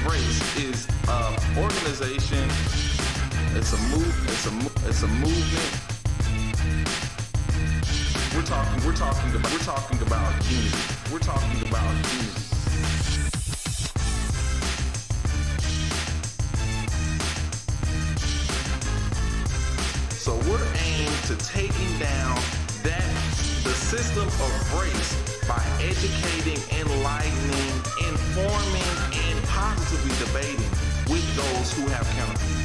Race is an organization. It's a movement. We're talking about unity. We're talking about unity. So we're aimed to taking down the system of race by educating, enlightening, informing, and positively debating with those who have counterviews.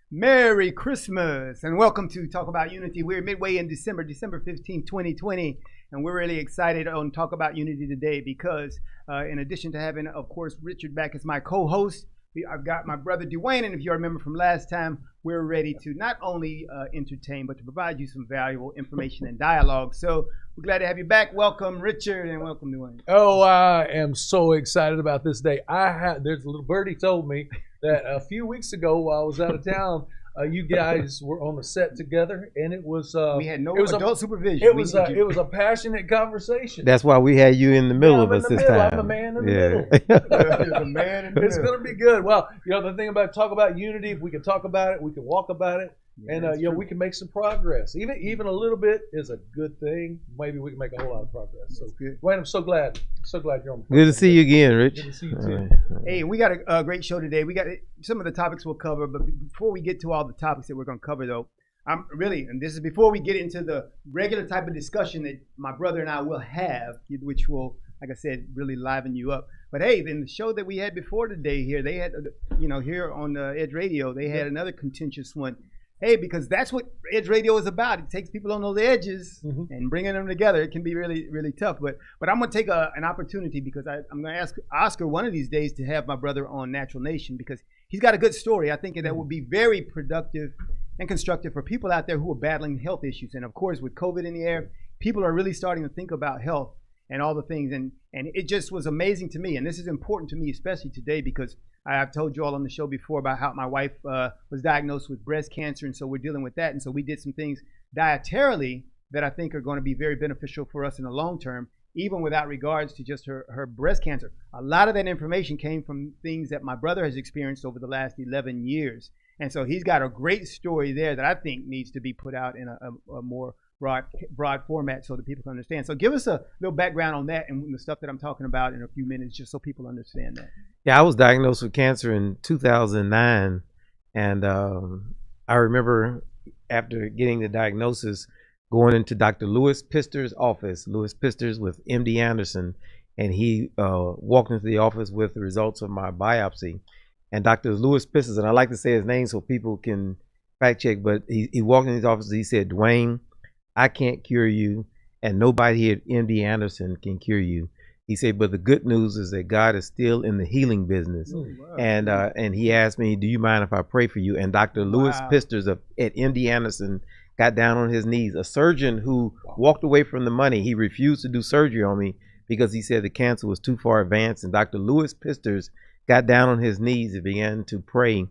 Merry Christmas and welcome to Talk About Unity. We're midway in December 15, 2020, and we're really excited on Talk About Unity today because in addition to having, of course, Richard back as my co-host, I've got my brother Dwayne, and if you remember from last time, we're ready to not only entertain, but to provide you some valuable information and dialogue. So we're glad to have you back. Welcome, Richard, and welcome, Dwayne. Oh, I am so excited about this day. There's a little birdie told me that a few weeks ago while I was out of town, you guys were on the set together, and it was we had no adult supervision. It was a passionate conversation. That's why we had you in the middle of us this time. I'm the man in the middle. The man in the It's going to be good. Well, the thing about talk about unity, if we can talk about it, we can walk about it, and we can make some progress. Even a little bit is a good thing. Maybe we can make a whole lot of progress. So, Wayne, I'm so glad you're on the program. Good to see you again, Rich. Good to see you too. Hey, we got a great show today. We got some of the topics we'll cover, but before we get to all the topics that we're going to cover, though, and this is before we get into the regular type of discussion that my brother and I will have, which will, like I said, really liven you up. But hey, then the show that we had before today here, they had, here on Edge Radio, they had another contentious one. Hey, because that's what Edge Radio is about. It takes people on those edges and bringing them together. It can be really, really tough. But I'm going to take an opportunity because I'm going to ask Oscar one of these days to have my brother on Natural Nation because he's got a good story. I think that would be very productive and constructive for people out there who are battling health issues. And of course, with COVID in the air, people are really starting to think about health and all the things. And it just was amazing to me. And this is important to me, especially today, because I've told you all on the show before about how my wife was diagnosed with breast cancer. And so we're dealing with that. And so we did some things dietarily that I think are going to be very beneficial for us in the long term, even without regards to just her breast cancer. A lot of that information came from things that my brother has experienced over the last 11 years. And so he's got a great story there that I think needs to be put out in a more broad format so that people can understand. So give us a little background on that and the stuff that I'm talking about in a few minutes, just so people understand that. Yeah, I was diagnosed with cancer in 2009, and I remember after getting the diagnosis, going into Dr. Louis Pister's office. Louis Pister's with MD Anderson, and he walked into the office with the results of my biopsy. And Dr. Louis Pister, and I like to say his name so people can fact check, but he walked in his office. He said, "Dwayne, I can't cure you, and nobody here at MD Anderson can cure you." He said, "But the good news is that God is still in the healing business." Oh, wow. And he asked me, "Do you mind if I pray for you?" And Dr. Louis Pisters at MD Anderson got down on his knees. A surgeon who walked away from the money, he refused to do surgery on me because he said the cancer was too far advanced. And Dr. Louis Pisters got down on his knees and began to pray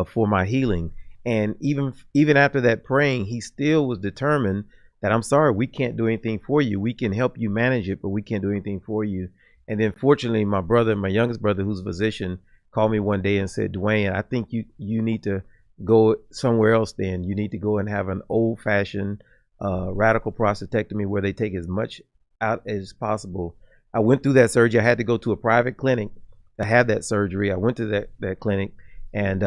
for my healing. And even after that praying, he still was determined that, "I'm sorry, we can't do anything for you. We can help you manage it, but we can't do anything for you." And then fortunately, my youngest brother, who's a physician, called me one day and said, "Dwayne, I think you need to go somewhere else then. You need to go and have an old-fashioned radical prostatectomy where they take as much out as possible." I went through that surgery. I had to go to a private clinic to have that surgery. I went to that clinic. And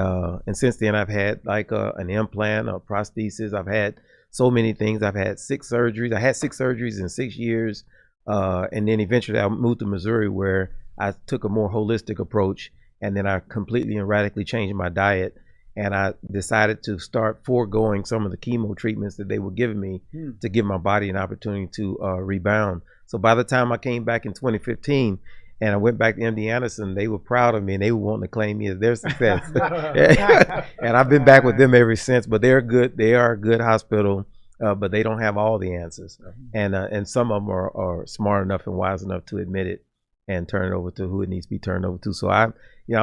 since then, I've had like an implant, a prosthesis. I've had so many things. I've had 6 surgeries. I had 6 surgeries in 6 years. And then eventually I moved to Missouri, where I took a more holistic approach. And then I completely and radically changed my diet. And I decided to start foregoing some of the chemo treatments that they were giving me to give my body an opportunity to rebound. So by the time I came back in 2015, and I went back to MD Anderson, they were proud of me and they were wanting to claim me as their success. And I've been back with them ever since, but they're good. They are a good hospital, but they don't have all the answers. And some of them are smart enough and wise enough to admit it and turn it over to who it needs to be turned over to. So I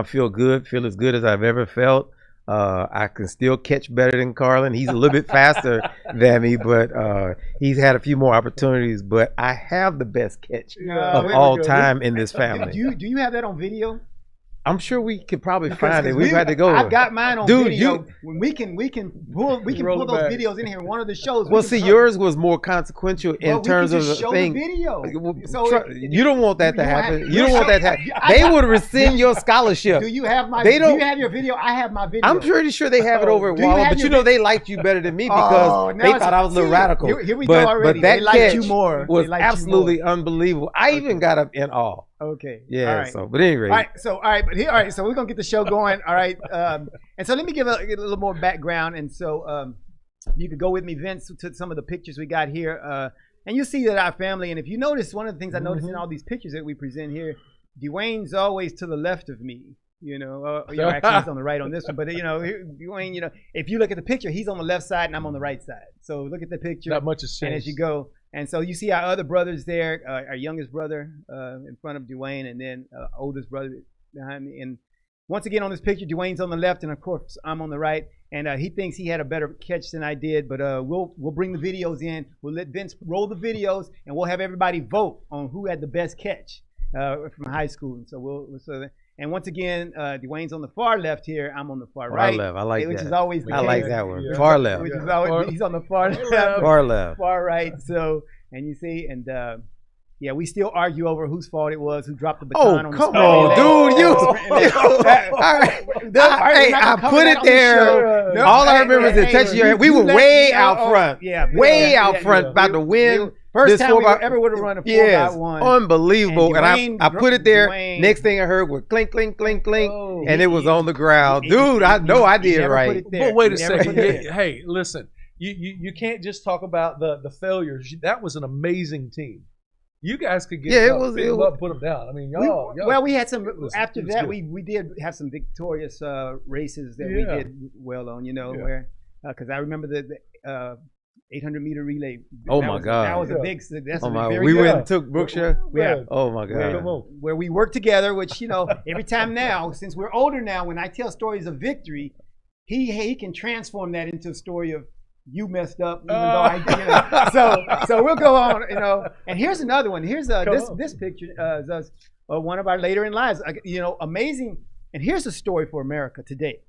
feel good, feel as good as I've ever felt. I can still catch better than Carlen. He's a little bit faster than me, but he's had a few more opportunities. But I have the best catch of all time in this family. Do you have that on video? I'm sure we could probably find it. We've had to go. I've got mine on video. We can pull those videos in here. One of the shows. Well, see, yours was more consequential in terms of the thing. Video. You don't want that to happen. You don't want that to happen. They would rescind your scholarship. Do you have my? Do you have your video? I have my video. I'm pretty sure they have it over at Wawa, but you know they liked you better than me because they thought I was a little radical. Here we go already. But that they liked you more. Was absolutely unbelievable. I even got up in awe. Okay. Yeah. Right. So, but anyway. All right. So we're gonna get the show going. All right. And so let me give a little more background. And so you could go with me, Vince, to some of the pictures we got here. And you see that our family. And if you notice, one of the things I noticed in all these pictures that we present here, Dwayne's always to the left of me. Actually he's on the right on this one. But Dwayne, if you look at the picture, he's on the left side and I'm on the right side. So look at the picture. Not much has changed. And as you go. And so you see our other brothers there, our youngest brother in front of Dwayne, and then oldest brother behind me. And once again on this picture, Dwayne's on the left, and of course I'm on the right. And he thinks he had a better catch than I did, but we'll bring the videos in. We'll let Vince roll the videos, and we'll have everybody vote on who had the best catch from high school. And so and once again, Dwayne's on the far left here. I'm on the far right. Far left. I like which that. Is always the I case. like that one. Yeah. Far left. Which is always he's on the far left. Far left. Far right. So, and you see, and we still argue over whose fault it was, who dropped the baton on the come on, dude. All right. I put it there. All I remember is the touch of your hand. We were way out front. Way out front, about to win. First time we ever would have run a 4x1. Unbelievable. And I put it there. Next thing I heard was clink, clink, clink, clink. And it was on the ground. Dude, I know I did it right. But wait a second. Hey, listen. You can't just talk about the failures. That was an amazing team. You guys could get put them down. I mean, y'all. We had some after that. We did have some victorious races that we did well on. Where because I remember the 800-meter relay. Oh my God! That was a big. That's we went and took Brookshire. Yeah. Oh my God! Where we work together, which every time now, since we're older now, when I tell stories of victory, he can transform that into a story of you messed up, even though I did. So we'll go on, And here's another one. Here's this picture is us, one of our later in lives. Amazing. And here's a story for America today.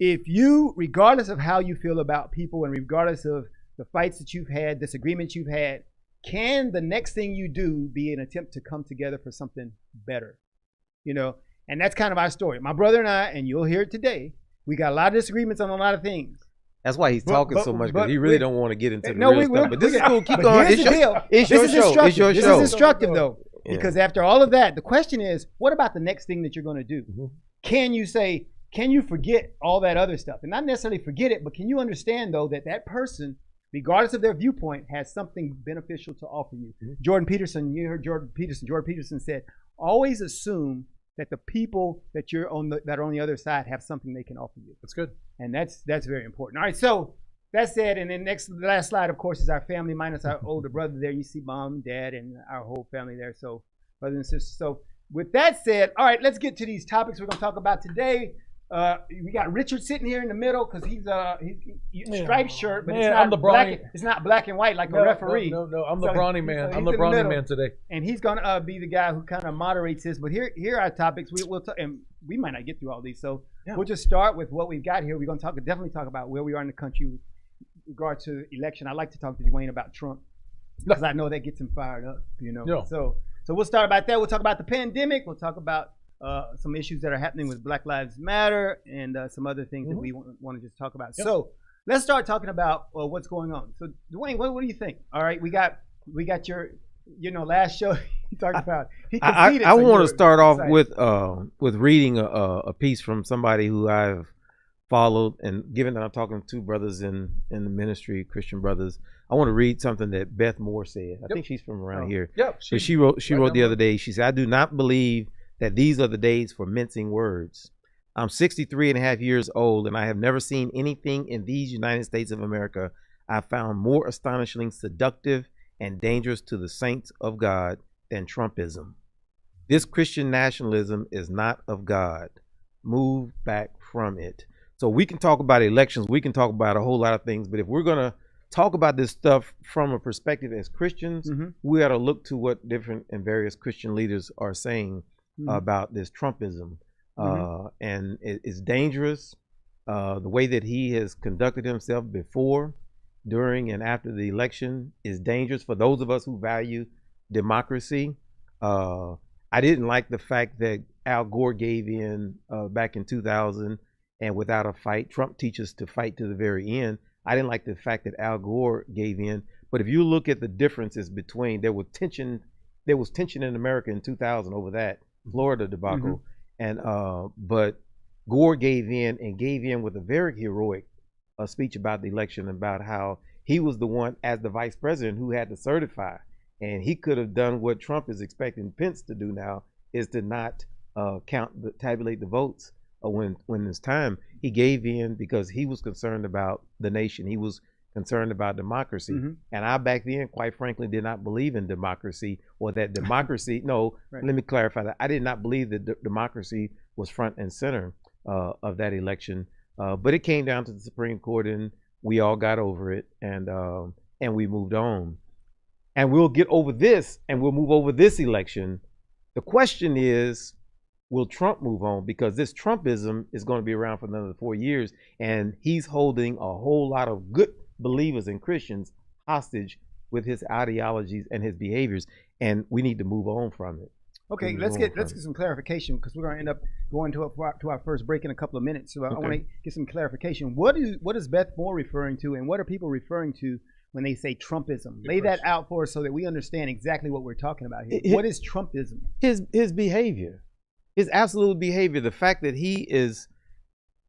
If you, regardless of how you feel about people and regardless of the fights that you've had, disagreements you've had, can the next thing you do be an attempt to come together for something better? And that's kind of our story. My brother and I, and you'll hear it today, we got a lot of disagreements on a lot of things. That's why he's talking so much, because he really don't want to get into the real stuff. But this is cool. Keep going. Here's the deal. It's your show. It's your show. This is instructive, though, because after all of that, the question is, what about the next thing that you're going to do? Mm-hmm. Can you forget all that other stuff? And not necessarily forget it, but can you understand, though, that person, regardless of their viewpoint, has something beneficial to offer you? Mm-hmm. Jordan Peterson, you heard Jordan Peterson said, always assume that the people that that are on the other side have something they can offer you. That's good. And that's very important. All right, so that said, and then the last slide, of course, is our family minus our older brother there. You see mom, dad, and our whole family there. So brothers and sisters. So with that said, all right, let's get to these topics we're going to talk about today. We got Richard sitting here in the middle because he's striped shirt, but it's not black and white like a referee. No, I'm the brawny man. I'm the brawny man today. And he's gonna be the guy who kind of moderates this. But here are our topics. And we might not get through all these, so we'll just start with what we've got here. We're gonna definitely talk about where we are in the country with regard to election. I like to talk to Dwayne about Trump because I know that gets him fired up. So we'll start about that. We'll talk about the pandemic. We'll talk about some issues that are happening with Black Lives Matter and some other things that we want to just talk about. Yep. So let's start talking about what's going on. So Dwayne, what do you think? All right, we got your last show you talked about. I want to start off with reading a piece from somebody who I've followed, and given that I'm talking to two brothers in the ministry, Christian brothers, I want to read something that Beth Moore said. I think she's from around here. Yep. But she wrote the other day. She said, "I do not believe that these are the days for mincing words. I'm 63 and a half years old, and I have never seen anything in these United States of America I found more astonishingly seductive and dangerous to the saints of God than Trumpism. This Christian nationalism is not of God. move back from it. So we can talk about elections, we can talk about a whole lot of things, but if we're going to talk about this stuff from a perspective as Christians, we ought to look to what different and various Christian leaders are saying about this Trumpism. And it's dangerous. The way that he has conducted himself before, during, and after the election is dangerous for those of us who value democracy. I didn't like the fact that Al Gore gave in back in 2000, and without a fight, Trump teaches to fight to the very end. I didn't like the fact that Al Gore gave in. But if you look at the differences between, there was tension in America in 2000 over that Florida debacle, and but Gore gave in with a very heroic speech about the election, about how he was the one as the vice president who had to certify, and he could have done what Trump is expecting Pence to do now, is to not tabulate the votes when it's time. He gave in because he was concerned about the nation. He was concerned about democracy. And I back then, quite frankly, did not believe in democracy, or that democracy, let me clarify that. I did not believe that democracy was front and center of that election. But it came down to the Supreme Court, and we all got over it, and we moved on. And we'll get over this, and we'll move over this election. The question is, will Trump move on? Because this Trumpism is going to be around for another 4 years, and he's holding a whole lot of good believers and Christians hostage with his ideologies and his behaviors, and we need to move on from it. Okay, let's get some clarification, because we're going to end up going to our first break in a couple of minutes. So I want to get some clarification. What is Beth Moore referring to, and what are people referring to when they say Trumpism? Lay that out for us so that we understand exactly what we're talking about here. What is Trumpism? His behavior, his absolute behavior, the fact that he is,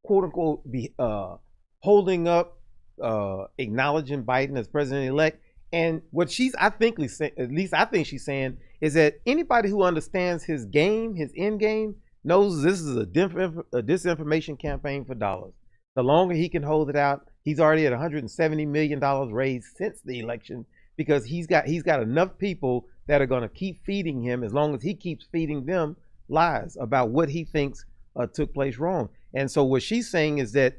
quote unquote, holding up, acknowledging Biden as president-elect. And what I think she's saying is that anybody who understands his game, his end game, knows this is a disinformation campaign for dollars. The longer he can hold it out, he's already at $170 million raised since the election, because he's got enough people that are going to keep feeding him, as long as he keeps feeding them lies about what he thinks took place wrong. And so what she's saying is that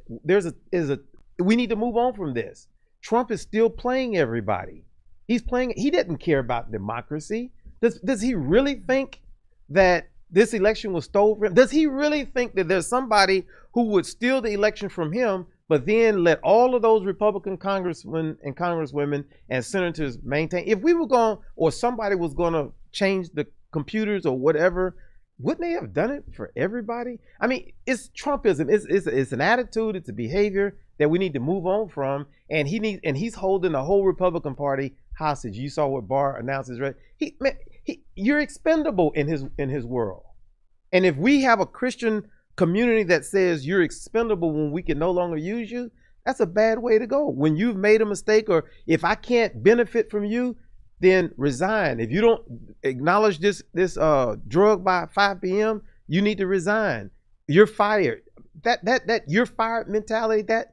we need to move on from this. Trump is still playing everybody. He doesn't care about democracy. Does he really think that this election was stolen from him? Does he really think that there's somebody who would steal the election from him, but then let all of those Republican congressmen and congresswomen and senators maintain? If we were going, or somebody was going to change the computers or whatever, wouldn't they have done it for everybody? I mean, it's Trumpism. It's an attitude. It's a behavior that we need to move on from. And he's holding the whole Republican Party hostage. You saw what Barr announces, right? You're expendable in his world. And if we have a Christian community that says you're expendable when we can no longer use you, that's a bad way to go. When you've made a mistake, or if I can't benefit from you, then resign. If you don't acknowledge this drug by 5 p.m., you need to resign. You're fired. That you're fired mentality, that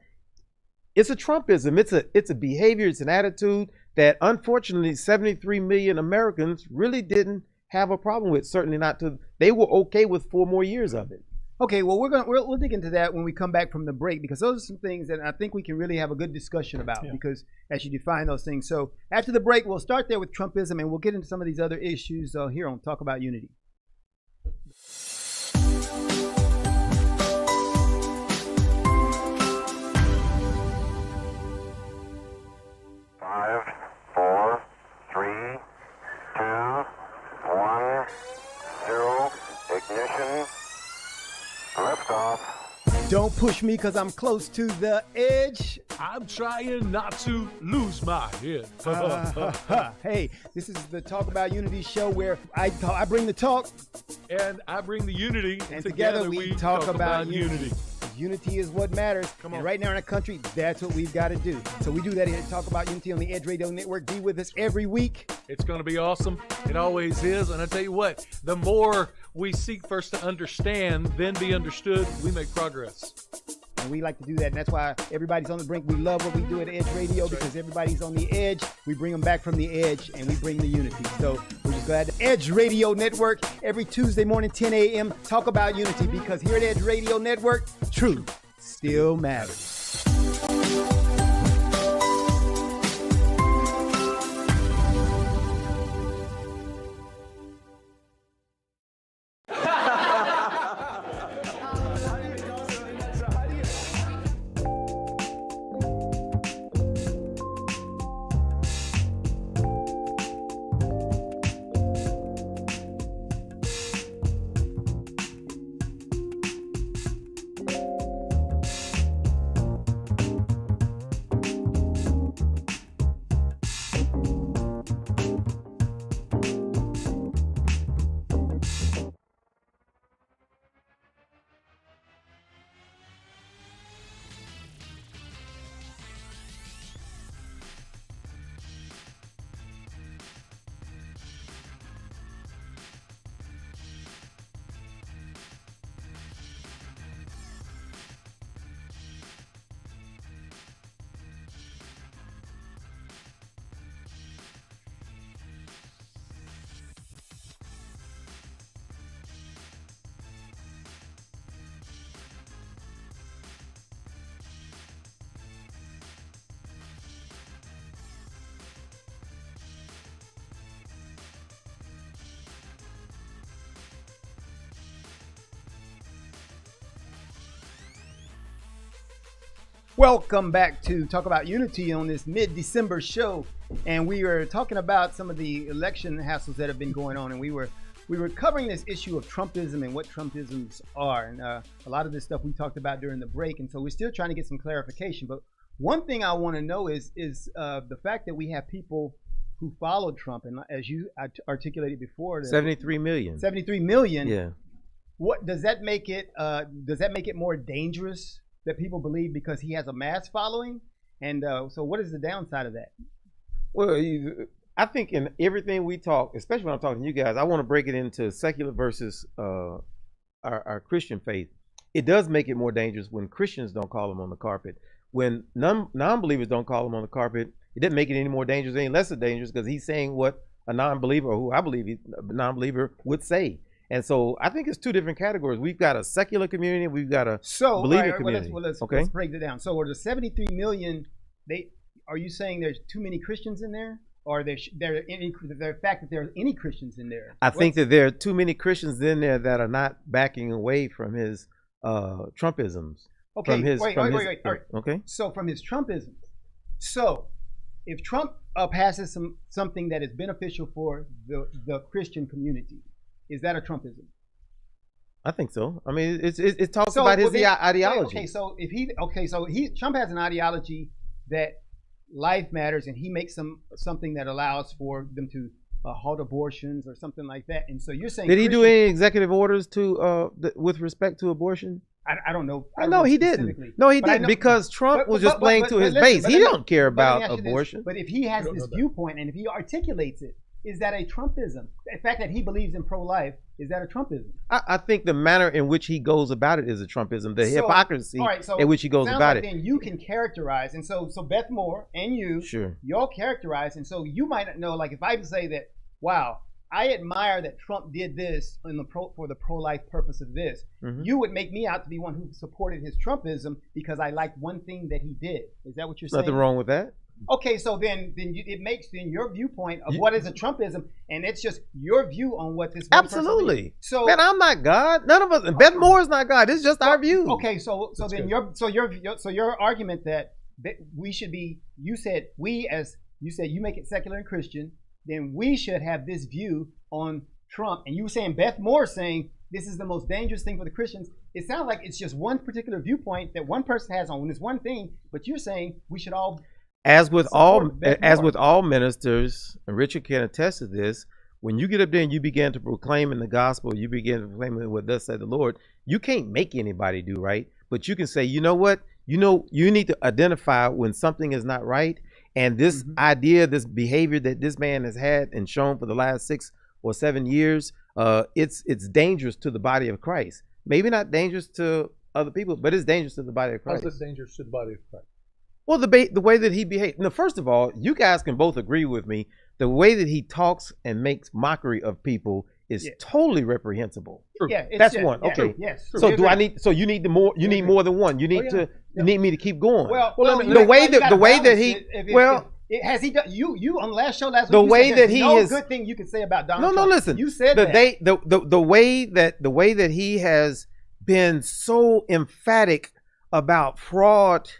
it's a Trumpism. It's a behavior. It's an attitude that unfortunately 73 million Americans really didn't have a problem with. Certainly not they were okay with 4 more years of it. Okay, well, we'll dig into that when we come back from the break, because those are some things that I think we can really have a good discussion about, because as you define those things. So after the break, we'll start there with Trumpism, and we'll get into some of these other issues here on Talk About Unity. Five, 4, 3, 2, 1, 0, ignition. Liftoff. Don't push me, because I'm close to the edge. I'm trying not to lose my head. Hey, this is the Talk About Unity show, where I bring the talk. And I bring the unity. And together we talk about unity. Unity is what matters. Come on. And right now in our country, that's what we've got to do. So we do that here at Talk About Unity on the Edge Radio Network. Be with us every week. It's going to be awesome. It always is. And I tell you what, the more we seek first to understand, then be understood, we make progress. And we like to do that. And that's why everybody's on the brink. We love what we do at Edge Radio, because everybody's on the edge. We bring them back from the edge, and we bring the unity. So we're just glad to Edge Radio Network every Tuesday morning, 10 a.m. Talk about unity, because here at Edge Radio Network, truth still matters. Welcome back to Talk About Unity on this mid-December show, and we are talking about some of the election hassles that have been going on, and we were covering this issue of Trumpism and what Trumpisms are, and a lot of this stuff we talked about during the break, and so we're still trying to get some clarification. But one thing I want to know is the fact that we have people who followed Trump, and as you articulated before, 73 million. 73 million. Yeah. What does that make it? Does that make it more dangerous that people believe because he has a mass following? And so what is the downside of that? Well, I think in everything we talk, especially when I'm talking to you guys, I want to break it into secular versus our Christian faith. It does make it more dangerous when Christians don't call him on the carpet. When non-believers don't call him on the carpet, it doesn't make it any more dangerous, any less dangerous, because he's saying what a non-believer, or who I believe a non-believer would say. And so I think it's two different categories. We've got a secular community. We've got a believing community. Let's break it down. So are the 73 million, are you saying there's too many Christians in there? Or the fact that there are any Christians in there? I think that there are too many Christians in there that are not backing away from his Trumpisms. Okay, wait. Okay. So from his Trumpisms. So if Trump passes something that is beneficial for the Christian community, is that a Trumpism? I think so. I mean, it talks about his ideology. Trump has an ideology that life matters, and he makes something that allows for them to halt abortions or something like that. And so you're saying, did he do any executive orders to with respect to abortion? I don't know. No, he didn't. No, he didn't, because Trump was just playing to his base. He don't care about abortion. But if he has this viewpoint and if he articulates it, is that a Trumpism? The fact that he believes in pro-life, is that a Trumpism? I think the manner in which he goes about it is a Trumpism. The hypocrisy in which he goes about it. Then you can characterize, and so Beth Moore and you, y'all characterize, and so you might know, like if I say that, wow, I admire that Trump did this for the pro-life purpose of this. Mm-hmm. You would make me out to be one who supported his Trumpism because I liked one thing that he did. Is that what you're saying? Nothing wrong with that. Okay, so then it makes your viewpoint of what is a Trumpism, and it's just your view on what this absolutely. So, man, I'm not God. None of us. Beth Moore is not God. It's just our view. Okay, so then your argument that we should be. You said you make it secular and Christian. Then we should have this view on Trump, and you were saying Beth Moore saying this is the most dangerous thing for the Christians. It sounds like it's just one particular viewpoint that one person has on this one thing, but you're saying we should all. As with all ministers, and Richard can attest to this, when you get up there and you begin to proclaim in the gospel, you begin to proclaim what thus said the Lord, you can't make anybody do right, but you can say, you know what? You need to identify when something is not right, and this idea, this behavior that this man has had and shown for the last 6 or 7 years, it's dangerous to the body of Christ. Maybe not dangerous to other people, but it's dangerous to the body of Christ. How's it dangerous to the body of Christ? Well, the way that he behaved. Now, first of all, you guys can both agree with me. The way that he talks and makes mockery of people is totally reprehensible. True. Yeah, That's one. Okay. True. Yes. True. So do I need? So you need more. You need more than one. You need to. You need me to keep going. The way that he. Has he done? You on the last show last week? The way that he no is. Good thing you can say about Donald No, Trump. listen. You said the that. the way that he has been so emphatic about fraud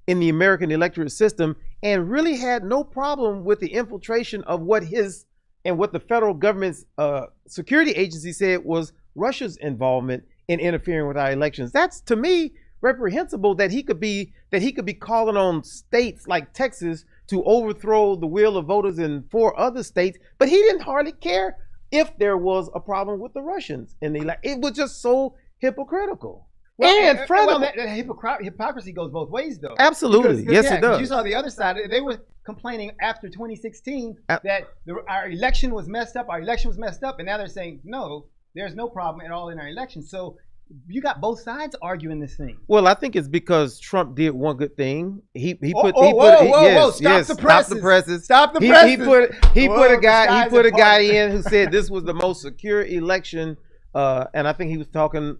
in the American electorate system, and really had no problem with the infiltration of what the federal government's security agency said was Russia's involvement in interfering with our elections. That's, to me, reprehensible that he could be calling on states like Texas to overthrow the will of voters in 4 other states, but he didn't hardly care if there was a problem with the Russians in the election. It was just so hypocritical. And further, that hypocrisy goes both ways, though. Absolutely. Yes, it does. You saw the other side. They were complaining after 2016 that our election was messed up. Our election was messed up. And now they're saying, no, there's no problem at all in our election. So you got both sides arguing this thing. Well, I think it's because Trump did one good thing. He put Stop the presses. He put a guy in who said this was the most secure election, and I think he was talking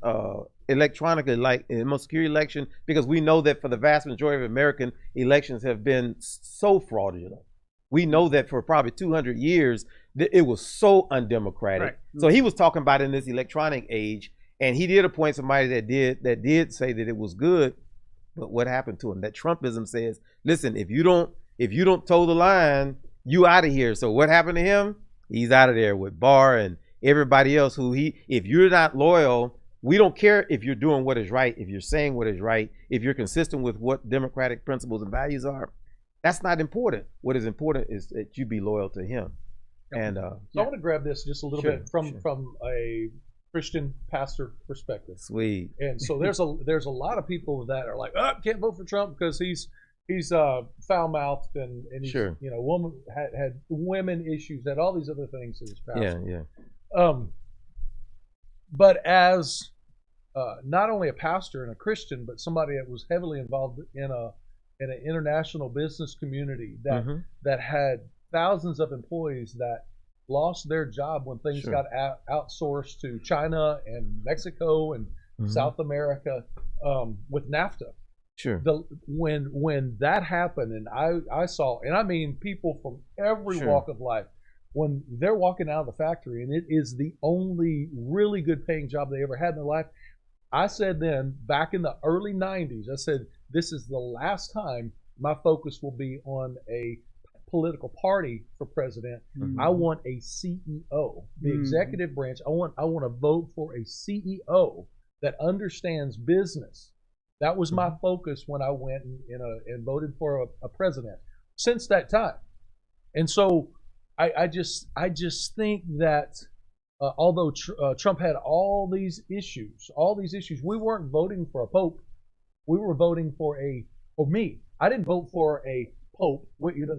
electronically, like the most secure election, because we know that for the vast majority of American elections have been so fraudulent. We know that for probably 200 years it was so undemocratic. Right. So he was talking about in this electronic age. And he did appoint somebody that did say that it was good, but what happened to him? That Trumpism says, listen, if you don't toe the line, you out of here. So what happened to him? He's out of there with Barr and everybody else if you're not loyal, we don't care if you're doing what is right, if you're saying what is right, if you're consistent with what democratic principles and values are. That's not important. What is important is that you be loyal to him. And so I want to grab this just a little bit from a Christian pastor perspective. Sweet. And so there's a lot of people that are like, can't vote for Trump because he's foul mouthed and he's woman had women issues, had all these other things in his past. Yeah. But as not only a pastor and a Christian, but somebody that was heavily involved in an international business community that had thousands of employees that lost their job when things got outsourced to China and Mexico and South America with NAFTA. Sure. When that happened, and I saw, and I mean people from every walk of life, when they're walking out of the factory and it is the only really good paying job they ever had in their life, I said then, back in the early 90s, I said, this is the last time my focus will be on a political party for president. I want a CEO, the executive branch. I want to vote for a CEO that understands business. That was my focus when I went and voted for a president. Since that time, and so I just think that although Trump had all these issues, we weren't voting for a pope. We were voting for me. I didn't vote for a pope.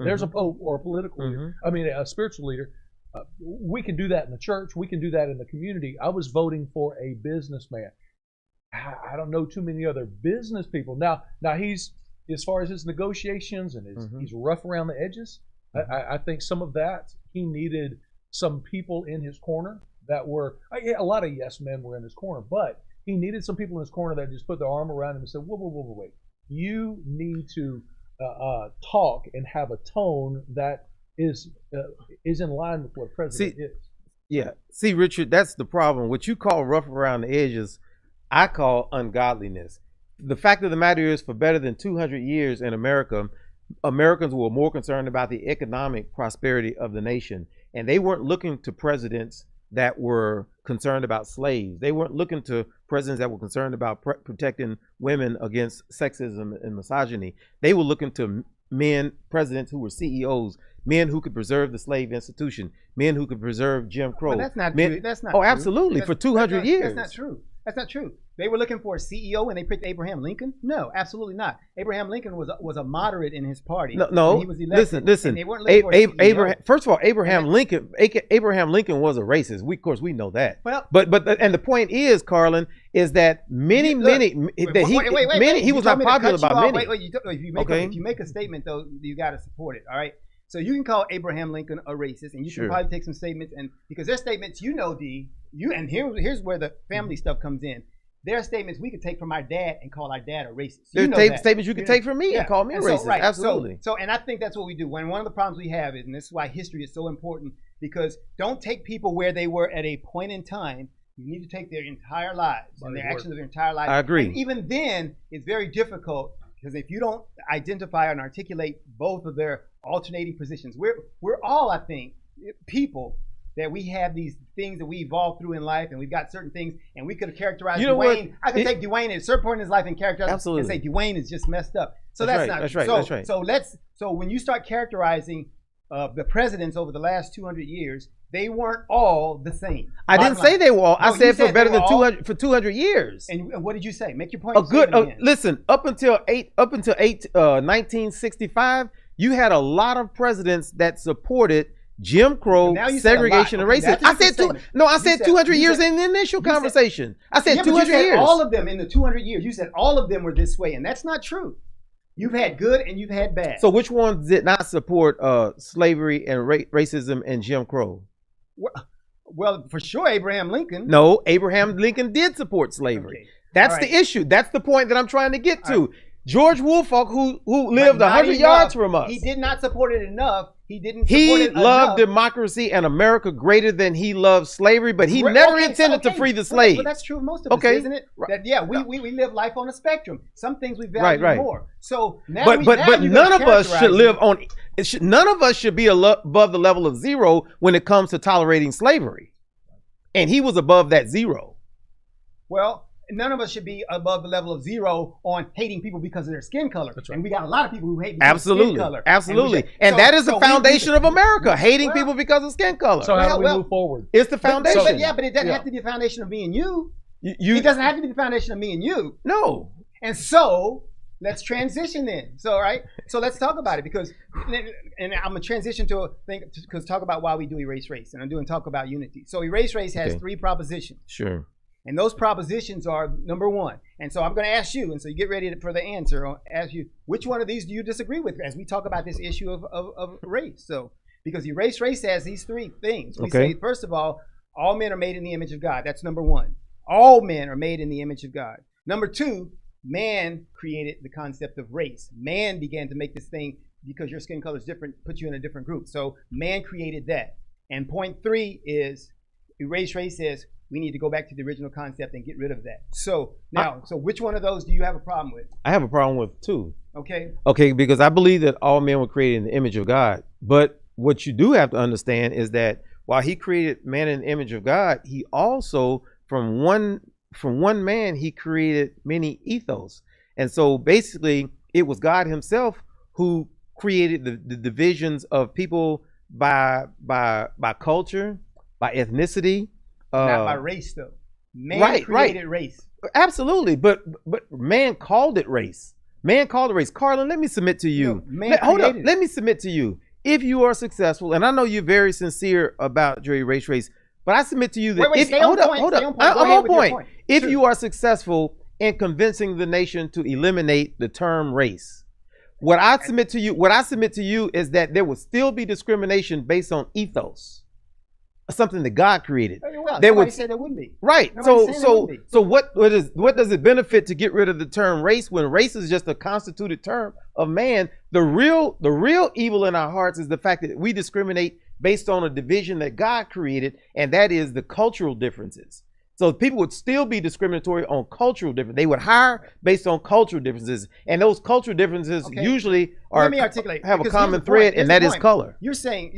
There's a pope or a political leader. I mean, a spiritual leader. We can do that in the church. We can do that in the community. I was voting for a businessman. I don't know too many other business people. Now he's, as far as his negotiations and he's rough around the edges. I think some of that, he needed some people in his corner that were, a lot of yes men were in his corner, but he needed some people in his corner that just put their arm around him and said, whoa, wait. You need to talk and have a tone that is in line with what president is. Yeah. See, Richard, that's the problem. What you call rough around the edges, I call ungodliness. The fact of the matter is, for better than 200 years in America, Americans were more concerned about the economic prosperity of the nation. And they weren't looking to presidents that were concerned about slaves. They weren't looking to presidents that were concerned about protecting women against sexism and misogyny. They were looking to presidents who were CEOs, men who could preserve the slave institution, men who could preserve Jim Crow. But that's not true. That's not true. true. Absolutely. For 200 years. That's not true. That's not true. They were looking for a CEO and they picked Abraham Lincoln? No, absolutely not. Abraham Lincoln was a moderate in his party. No. He was elected, Listen. and they weren't looking for a CEO. Abraham. First of all, Abraham Lincoln was a racist. We, of course, we know that. Well, but the point is, Carlin, is that many he was not popular by many. If you make a statement though, you got to support it. All right. So you can call Abraham Lincoln a racist, and you can probably take some statements, and because their statements, and here's where the family stuff comes in. There are statements we could take from our dad and call our dad a racist. There's statements you could take from me and call me a racist. Right. Absolutely. So, and I think that's what we do. When one of the problems we have is, and this is why history is so important, because don't take people where they were at a point in time. You need to take their entire lives and their actions of their entire lives. I agree. And even then, it's very difficult because if you don't identify and articulate both of their alternating positions, we're all, I think, people that we have these things that we evolved through in life, and we've got certain things, and we could have characterized Dwayne. I could take Dwayne at a certain point in his life and characterize him and say Dwayne is just messed up. So that's not right. That's right. So when you start characterizing the presidents over the last 200 years, they weren't all the same. I didn't say they were all. I said for better than 200 years. And what did you say? Make your point. Listen, up until 1965, you had a lot of presidents that supported Jim Crow, segregation, and racism. I said 200 years in the initial conversation. I said 200 years. All of them in the 200 years. You said all of them were this way, and that's not true. You've had good and you've had bad. So which ones did not support slavery and racism and Jim Crow? Well, for sure, Abraham Lincoln. No, Abraham Lincoln did support slavery. Okay. That's the issue. That's the point that I'm trying to get to. Right. George Woolfolk, who lived 100 yards from us. He did not support it enough. He didn't. He loved democracy and America greater than he loved slavery, but he never intended to free the slaves. But that's true of most of us, isn't it? That, we live life on a spectrum. Some things we value more. So now, but none of us should live on. None of us should be above the level of zero when it comes to tolerating slavery, and he was above that zero. Well, none of us should be above the level of zero on hating people because of their skin color. That's right. And we got a lot of people who hate because of skin color. Absolutely. And that is the foundation of America, hating people because of skin color. So how do we move forward? It's the foundation. But it doesn't have to be the foundation of me and you. It doesn't have to be the foundation of me and you. No. And so let's transition then. So, right. So let's talk about it because, and I'm going to transition to a thing because talk about why we do erase race. And I'm doing talk about unity. So erase race has 3 propositions. Sure. And those propositions are number 1. And so I'm going to ask you, and so you get ready for the answer. I'll ask you, which one of these do you disagree with as we talk about this issue of race? So, because erase race has these 3 things. We say, first of all men are made in the image of God. That's number 1. All men are made in the image of God. Number 2, man created the concept of race. Man began to make this thing because your skin color is different, put you in a different group. So man created that. And point 3 is erase race says, we need to go back to the original concept and get rid of that. So now, so which one of those do you have a problem with? I have a problem with 2. Okay. Okay, because I believe that all men were created in the image of God. But what you do have to understand is that while he created man in the image of God, he also, from one man, he created many ethos. And so basically, it was God himself who created the divisions of people by culture, by ethnicity. Not by race, though. Man created race. Absolutely, but man called it race. Man called it race. Carlen, let me submit to you. Hold up. Let me submit to you. If you are successful, and I know you're very sincere about your erase race, but I submit to you that hold up. I'm on point. If you are successful in convincing the nation to eliminate the term race, what I submit to you is that there will still be discrimination based on ethos. Something that God created. Well, nobody said there wouldn't be. Right. So what does it benefit to get rid of the term race when race is just a constituted term of man? The real evil in our hearts is the fact that we discriminate based on a division that God created, and that is the cultural differences. So people would still be discriminatory on cultural differences. They would hire based on cultural differences, and those cultural differences usually have a common thread, and that is color. You're saying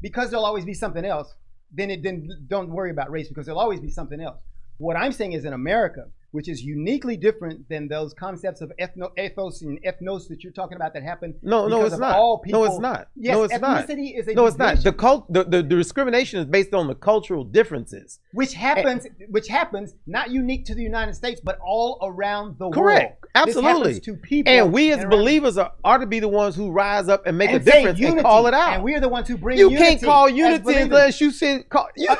because there'll always be something else, then don't worry about race because there'll always be something else. What I'm saying is in America, which is uniquely different than those concepts of ethos and ethnos that you're talking about that happen. No, it's not. All people. No, it's not. Yes, no, it's ethnicity not. is a No, it's division. not. The discrimination is based on the cultural differences. which happens not unique to the United States, but all around the world. Correct. Absolutely. This happens to people. And we as around- believers are to be the ones who rise up and make a and say difference unity, and call it out. And we are the ones who bring You unity. can't call as unity believers. unless you say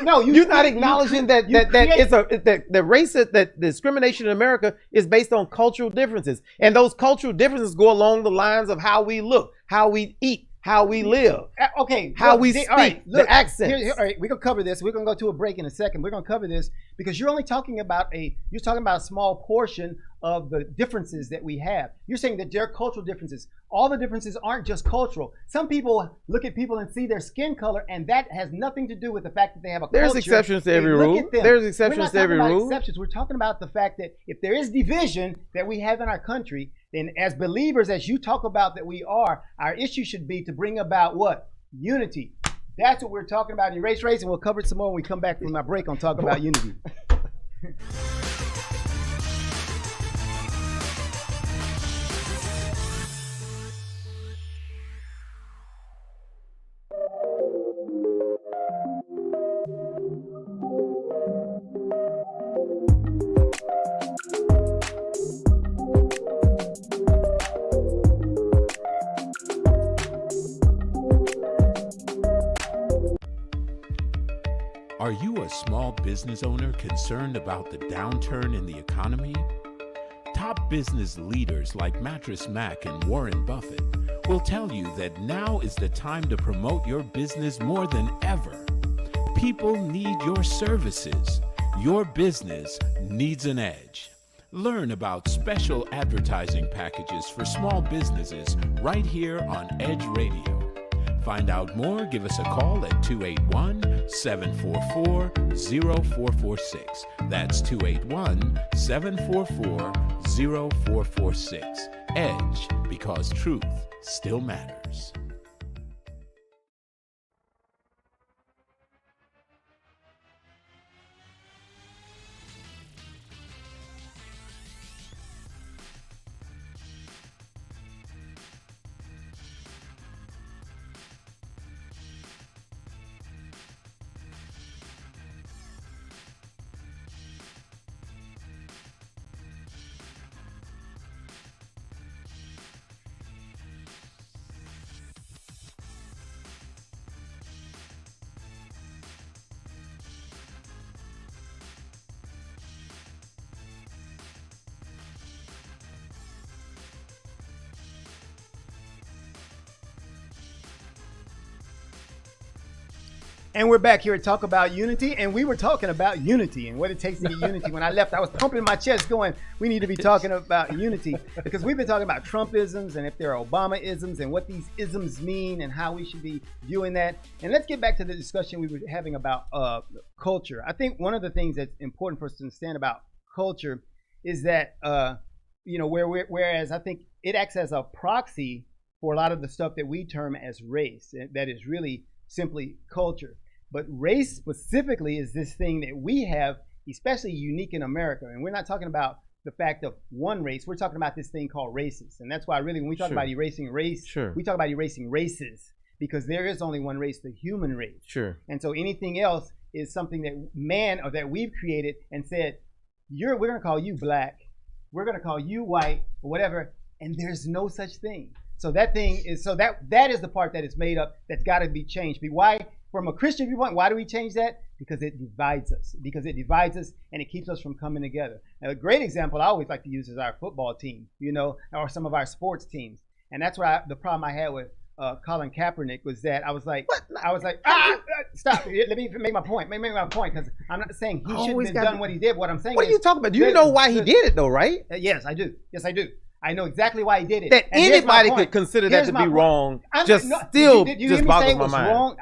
No, you're not acknowledging that the racist that discrimination in America is based on cultural differences, and those cultural differences go along the lines of how we look, how we eat, how we live. Okay, how look, we speak, all right, look, the accents. All right, we're gonna cover this. We're gonna go to a break in a second. We're gonna cover this because you're only talking about a small portion of the differences that we have. You're saying that there are cultural differences. All the differences aren't just cultural. Some people look at people and see their skin color, and that has nothing to do with the fact that they have a There's culture. exceptions to They every look rule. at them. There's exceptions to every We're not talking rule. about exceptions. We're talking about the fact that if there is division that we have in our country, then as believers, as you talk about that we are, our issue should be to bring about what? Unity. That's what we're talking about in Erase Race, and we'll cover it some more when we come back from our break on Talk About Unity. Are you a small business owner concerned about the downturn in the economy? Top business leaders like Mattress Mac and Warren Buffett will tell you that now is the time to promote your business more than ever. People need your services. Your business needs an edge. Learn about special advertising packages for small businesses right here on Edge Radio. Find out more, give us a call at 281-744-0446. That's 281-744-0446. Edge, because truth still matters. And we're back here to talk about unity, and we were talking about unity and what it takes to get unity. When I left, I was pumping my chest going, we need to be talking about unity, because we've been talking about Trumpisms and if there are Obama-isms and what these isms mean and how we should be viewing that. And let's get back to the discussion we were having about culture. I think one of the things that's important for us to understand about culture is that, whereas I think it acts as a proxy for a lot of the stuff that we term as race, that is really simply culture. But race specifically is this thing that we have, especially unique in America. And we're not talking about the fact of one race. We're talking about this thing called races. And that's why really when we talk about erasing race, we talk about erasing races, because there is only one race, the human race. Sure. And so anything else is something that that we've created and said, we're going to call you black, we're going to call you white, or whatever. And there's no such thing. So that thing is, that is the part that is made up, that's got to be changed. Why, from a Christian viewpoint, why do we change that? Because it divides us. Because it divides us and it keeps us from coming together. Now, a great example I always like to use is our football team, or some of our sports teams. And that's why the problem I had with Colin Kaepernick was that I was like, stop. Let me make my point. Make my point, because I'm not saying he shouldn't have done what he did. What I'm saying is, what are you talking about? You know why he did it, though, right? Yes, I do. Yes, I do. I know exactly why he did it. That anybody could consider that to be wrong. Just boggles my mind. Wrong?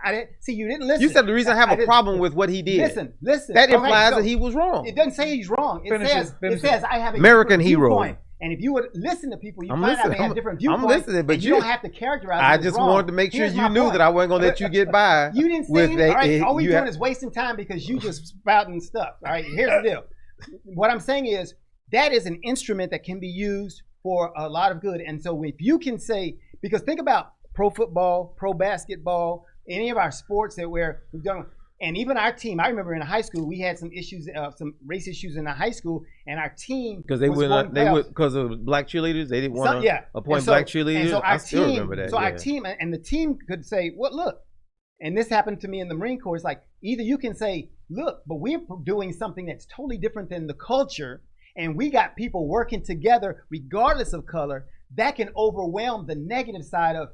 You didn't listen. You said the reason I have a problem with what he did. Listen. That implies that he was wrong. It doesn't say he's wrong. It says I have a American different hero. viewpoint. And if you would listen to people, you find out they have different viewpoints. I'm listening, but you don't have to characterize it I as just wrong. wanted to make sure you knew that I wasn't going to let you get by. You didn't say all we're doing is wasting time because you just spouting stuff. All right, here's the deal. What I'm saying is that is an instrument that can be used for a lot of good. And so if you can say, because think about pro football, pro basketball, any of our sports that we've done, And even our team, I remember in high school, we had some issues, some race issues in the high school, and our team because they would because of black cheerleaders, they didn't want to appoint black cheerleaders. And so I still remember that. So our team and the team could say, "Well, look," and this happened to me in the Marine Corps. It's like either you can say, "Look, but we're doing something that's totally different than the culture, and we got people working together regardless of color." That can overwhelm the negative side of,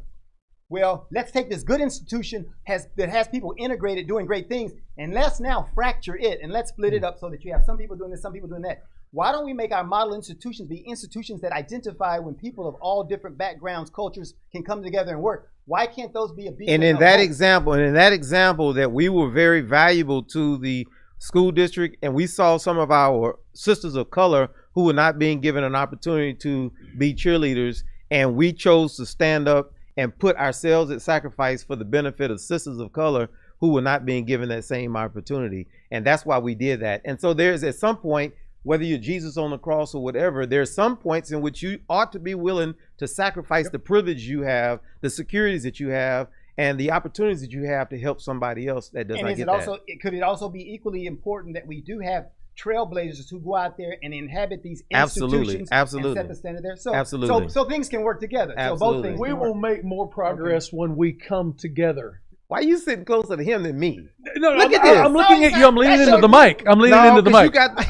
well, let's take this good institution that has people integrated doing great things, and let's now fracture it and let's split it up so that you have some people doing this, some people doing that. Why don't we make our model institutions be institutions that identify when people of all different backgrounds, cultures can come together and work? Why can't those be a beacon? And in that example, that we were very valuable to the school district, and we saw some of our sisters of color who were not being given an opportunity to be cheerleaders, and we chose to stand up and put ourselves at sacrifice for the benefit of sisters of color who were not being given that same opportunity. And that's why we did that. And so there's at some point, whether you're Jesus on the cross or whatever, there's some points in which you ought to be willing to sacrifice the privilege you have, the securities that you have, and the opportunities that you have to help somebody else that does not get that. Could it also be equally important that we do have trailblazers who go out there and inhabit these institutions and set the standard there? So things can work together. So both things we will make more progress when we come together. Why are you sitting closer to him than me? No, look at this. I'm looking at you. I'm leaning into the mic.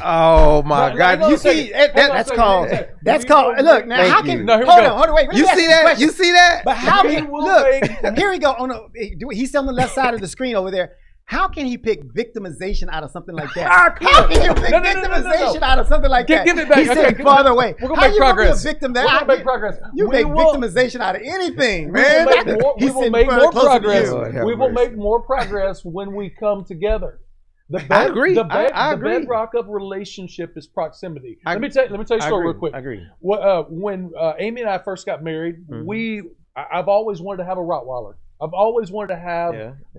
Oh my God! You see that's called. Look now. Thank how you. can No, here we hold go. on? Wait. You see that? You see that? But how can look? Here we go. Oh no, he's on the left side of the screen over there. How can he pick victimization out of something like that? How can you pick victimization out of something like that? Give it back. He's sitting farther away. We're gonna make progress. We're gonna make progress. You make victimization out of anything, man. We will make more progress. We will make more progress when we come together. I agree. The I agree. bedrock of relationship is proximity. Let me tell you a story real quick. I agree. When Amy and I first got married, I've always wanted to have a Rottweiler. I've always wanted to have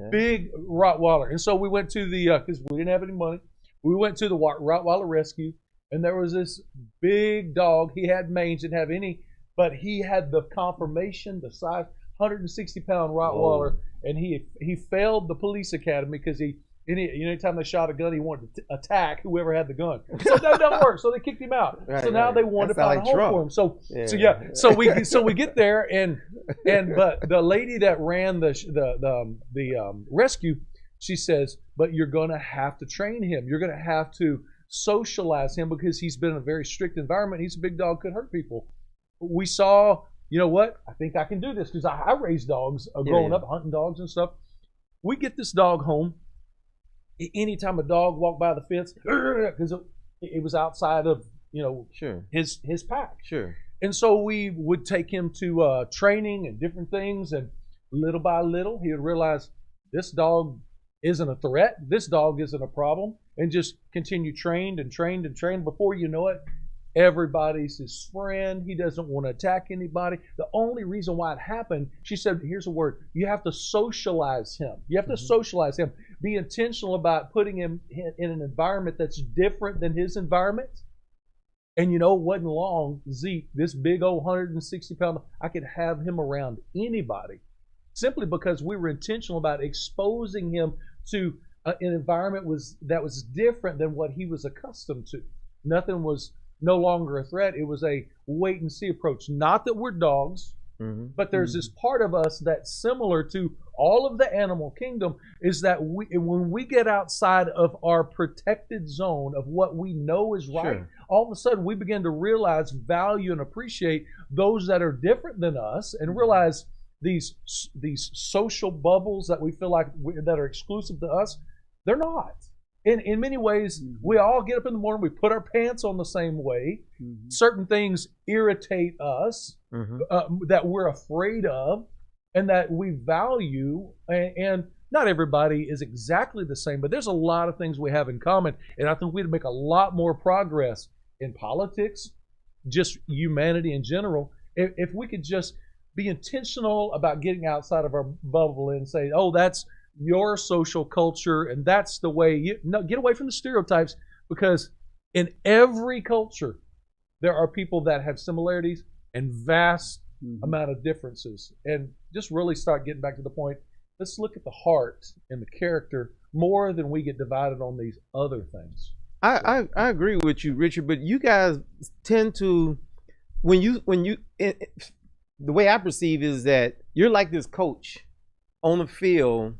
big Rottweiler. And so we went to because we didn't have any money, we went to the Rottweiler rescue, and there was this big dog. He had mange, didn't have any, but he had the conformation, the size, 160-pound Rottweiler, and he failed the police academy because anytime they shot a gun, he wanted to attack whoever had the gun. So that doesn't work. So they kicked him out. So now they wanted to find a home for him. So we get there, but the lady that ran the rescue, she says, but you're going to have to train him. You're going to have to socialize him because he's been in a very strict environment. He's a big dog, could hurt people. We saw, you know what? I think I can do this because I raised dogs growing up, hunting dogs and stuff. We get this dog home. Anytime a dog walked by the fence, because it was outside of his pack. Sure. And so we would take him to training and different things, and little by little he would realize this dog isn't a threat, this dog isn't a problem, and just continue trained. Before you know it, everybody's his friend. He doesn't want to attack anybody. The only reason why it happened, she said, here's a word, you have to socialize him. You have to socialize him. Be intentional about putting him in an environment that's different than his environment. And it wasn't long, Zeke, this big old 160-pound, I could have him around anybody simply because we were intentional about exposing him to an environment that was different than what he was accustomed to. Nothing was no longer a threat. It was a wait and see approach. Not that we're dogs, but there's this part of us that's similar to all of the animal kingdom, is that when we get outside of our protected zone of what we know is right, all of a sudden we begin to realize, value, and appreciate those that are different than us, and realize these social bubbles that we feel like that are exclusive to us, they're not. In many ways, we all get up in the morning, we put our pants on the same way. Certain things irritate us that we're afraid of and that we value. And not everybody is exactly the same, but there's a lot of things we have in common. And I think we'd make a lot more progress in politics, just humanity in general, if we could just be intentional about getting outside of our bubble and say, oh, that's your social culture, and that's the way get away from the stereotypes, because in every culture there are people that have similarities and vast amount of differences, and just really start getting back to the point let's look at the heart and the character more than we get divided on these other things. I agree with you, Richard, but you guys tend to, the way I perceive is that you're like this coach on the field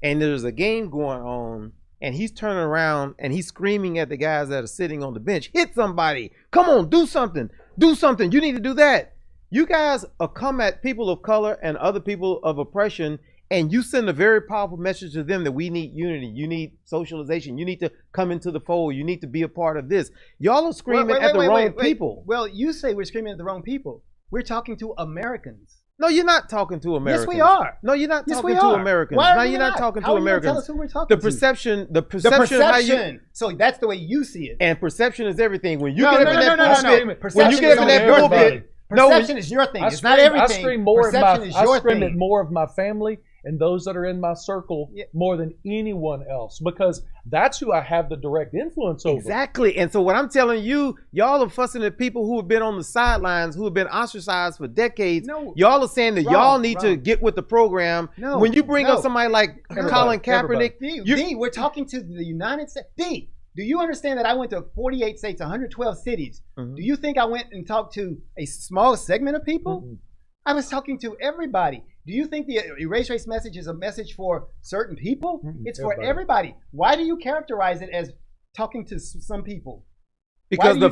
and there's a game going on and he's turning around and he's screaming at the guys that are sitting on the bench, hit somebody, come on, do something, you need to do that. You guys come at people of color and other people of oppression, and you send a very powerful message to them that we need unity, you need socialization, you need to come into the fold, you need to be a part of this. Y'all are screaming at the wrong people. Well, you say we're screaming at the wrong people. We're talking to Americans. No, you're not talking to Americans. Yes, we are. No, you're not Yes, talking we to are. Americans. Why are No, we you're not not? talking How to are you gonna Americans. tell us who we're talking The to? perception, The perception. So that's the way you see it. And perception is everything. When you No, get no, up in no, that no, no, pulpit, no. when Perception you get up in is that only pulpit, everybody. Perception is your thing. It's not everything. I scream more Perception is your I scream thing. at more of my family and those that are in my circle more than anyone else, because that's who I have the direct influence over. Exactly. And so what I'm telling you, y'all are fussing at people who have been on the sidelines, who have been ostracized for decades. No. Y'all are saying that y'all need to get with the program. No. When you bring up somebody like Colin Kaepernick, D, we're talking to the United States. D, do you understand that I went to 48 states, 112 cities? Mm-hmm. Do you think I went and talked to a small segment of people? Mm-hmm. I was talking to everybody. Do you think the erase race message is a message for certain people? Mm-hmm. It's for everybody. Why do you characterize it as talking to some people? Because the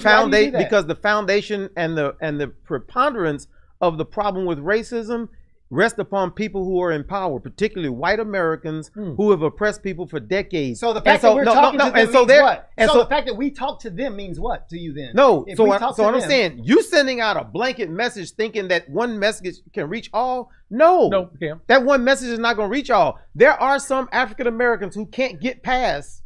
foundation and the preponderance of the problem with racism rest upon people who are in power, particularly white Americans who have oppressed people for decades. So the fact that we're talking to them means what? So the fact that we talk to them means what to you then? No, so what I'm saying, you sending out a blanket message thinking that one message can reach all? No, that one message is not going to reach all. There are some African Americans who can't get past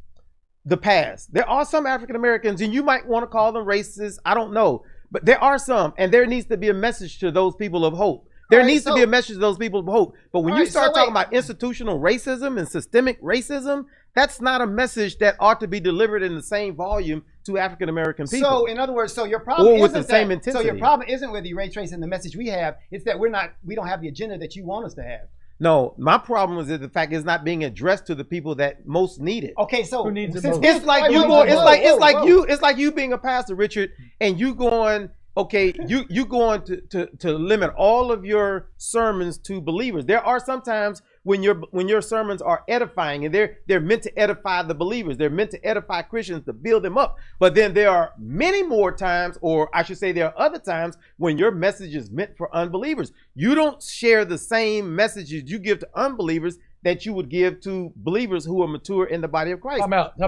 the past. There are some African Americans, and you might want to call them racist, I don't know, but there are some, and there needs to be a message to those people of hope. There needs to be a message to those people of hope. But when you start talking about institutional racism and systemic racism, that's not a message that ought to be delivered in the same volume to African American people. So in other words, your problem with the same intensity. So your problem isn't with the erase race and the message we have. It's that we don't have the agenda that you want us to have. No, my problem is that the fact it's not being addressed to the people that most need it. Okay, so who needs it most? It's like you going. It's like you being a pastor, Richard, and you going. Okay, you going to limit all of your sermons to believers. There are sometimes when your sermons are edifying, and they're meant to edify the believers. They're meant to edify Christians, to build them up. But then there are many more times, or I should say there are other times, when your message is meant for unbelievers. You don't share the same messages you give to unbelievers that you would give to believers who are mature in the body of Christ. Time out.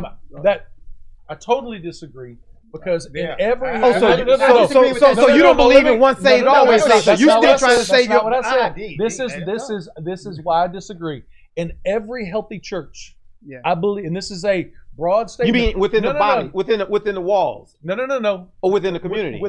That I totally disagree. Because in every so you don't believe in once saved always saved. So you still trying to save your. This is why I disagree. In every healthy church, I believe, and this is a broad statement. You mean within the body, within the walls? No. Or within the community?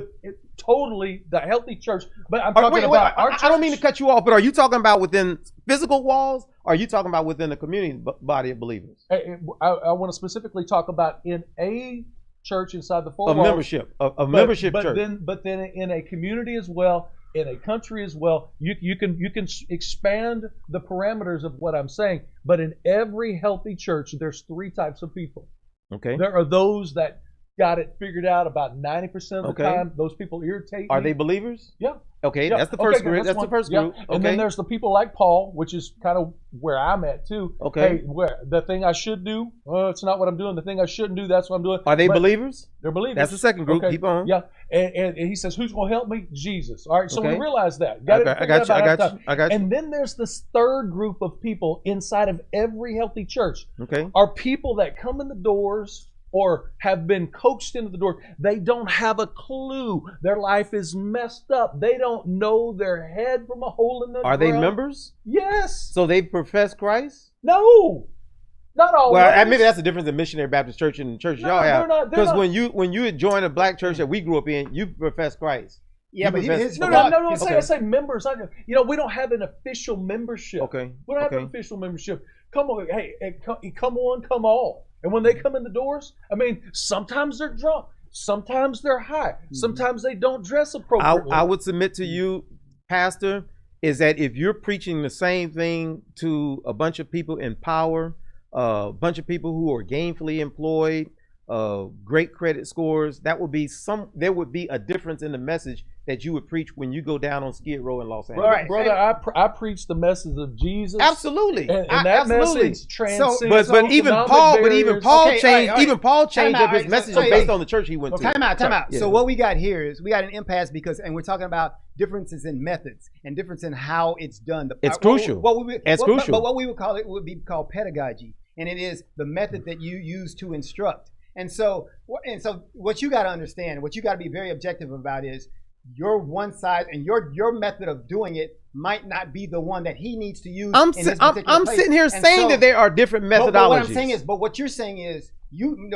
Totally the healthy church. But I'm talking about our church. I don't mean to cut you off, but are you talking about within physical walls? Or are you talking about within the community body of believers? I want to specifically talk about in a church inside the four walls. Membership but church. But then in a community as well, in a country as well, you can expand the parameters of what I'm saying. But in every healthy church, there's three types of people. Okay. There are those that got it figured out about 90% of the time. Those people irritate Are me. they believers? Yeah. Okay, that's the first group. That's the first group. And then there's the people like Paul, which is kind of where I'm at too. Okay. Hey, where the thing I should do, it's not what I'm doing. The thing I shouldn't do, that's what I'm doing. Are they believers? They're believers. That's the second group. Keep on. Yeah. And he says, who's going to help me? Jesus. All right. So we realize that. I got you. And then there's this third group of people inside of every healthy church. Okay. Are people that come in the doors or have been coaxed into the door. They don't have a clue. Their life is messed up. They don't know their head from a hole in the ground. Are they members? Yes. So they profess Christ? No. Not all. Well, maybe that's the difference in Missionary Baptist Church and church y'all have. Because when you join a black church that we grew up in, you profess Christ. Yeah, but no. I say members. We don't have an official membership. Okay. We don't have an official membership. Come on, come on, come all. And when they come in the doors, sometimes they're drunk, sometimes they're high, sometimes they don't dress appropriately. I would submit to you, Pastor, is that if you're preaching the same thing to a bunch of people in power, a bunch of people who are gainfully employed, great credit scores, there would be a difference in the message that you would preach when you go down on Skid Row in Los Angeles. Brother, I preach the message of Jesus. Absolutely, and that message transcends. But even Paul changed up his message based on the church he went to. Time out. Yeah. So what we got here is we got an impasse and we're talking about differences in methods and difference in how it's done. It's crucial. Crucial. But what we would call it would be called pedagogy, and it is the method that you use to instruct. And so what you got to understand, what you got to be very objective about is your one side and your method of doing it might not be the one that he needs to use. I'm sitting here saying that there are different methodologies. But what I'm saying is, what you're saying is,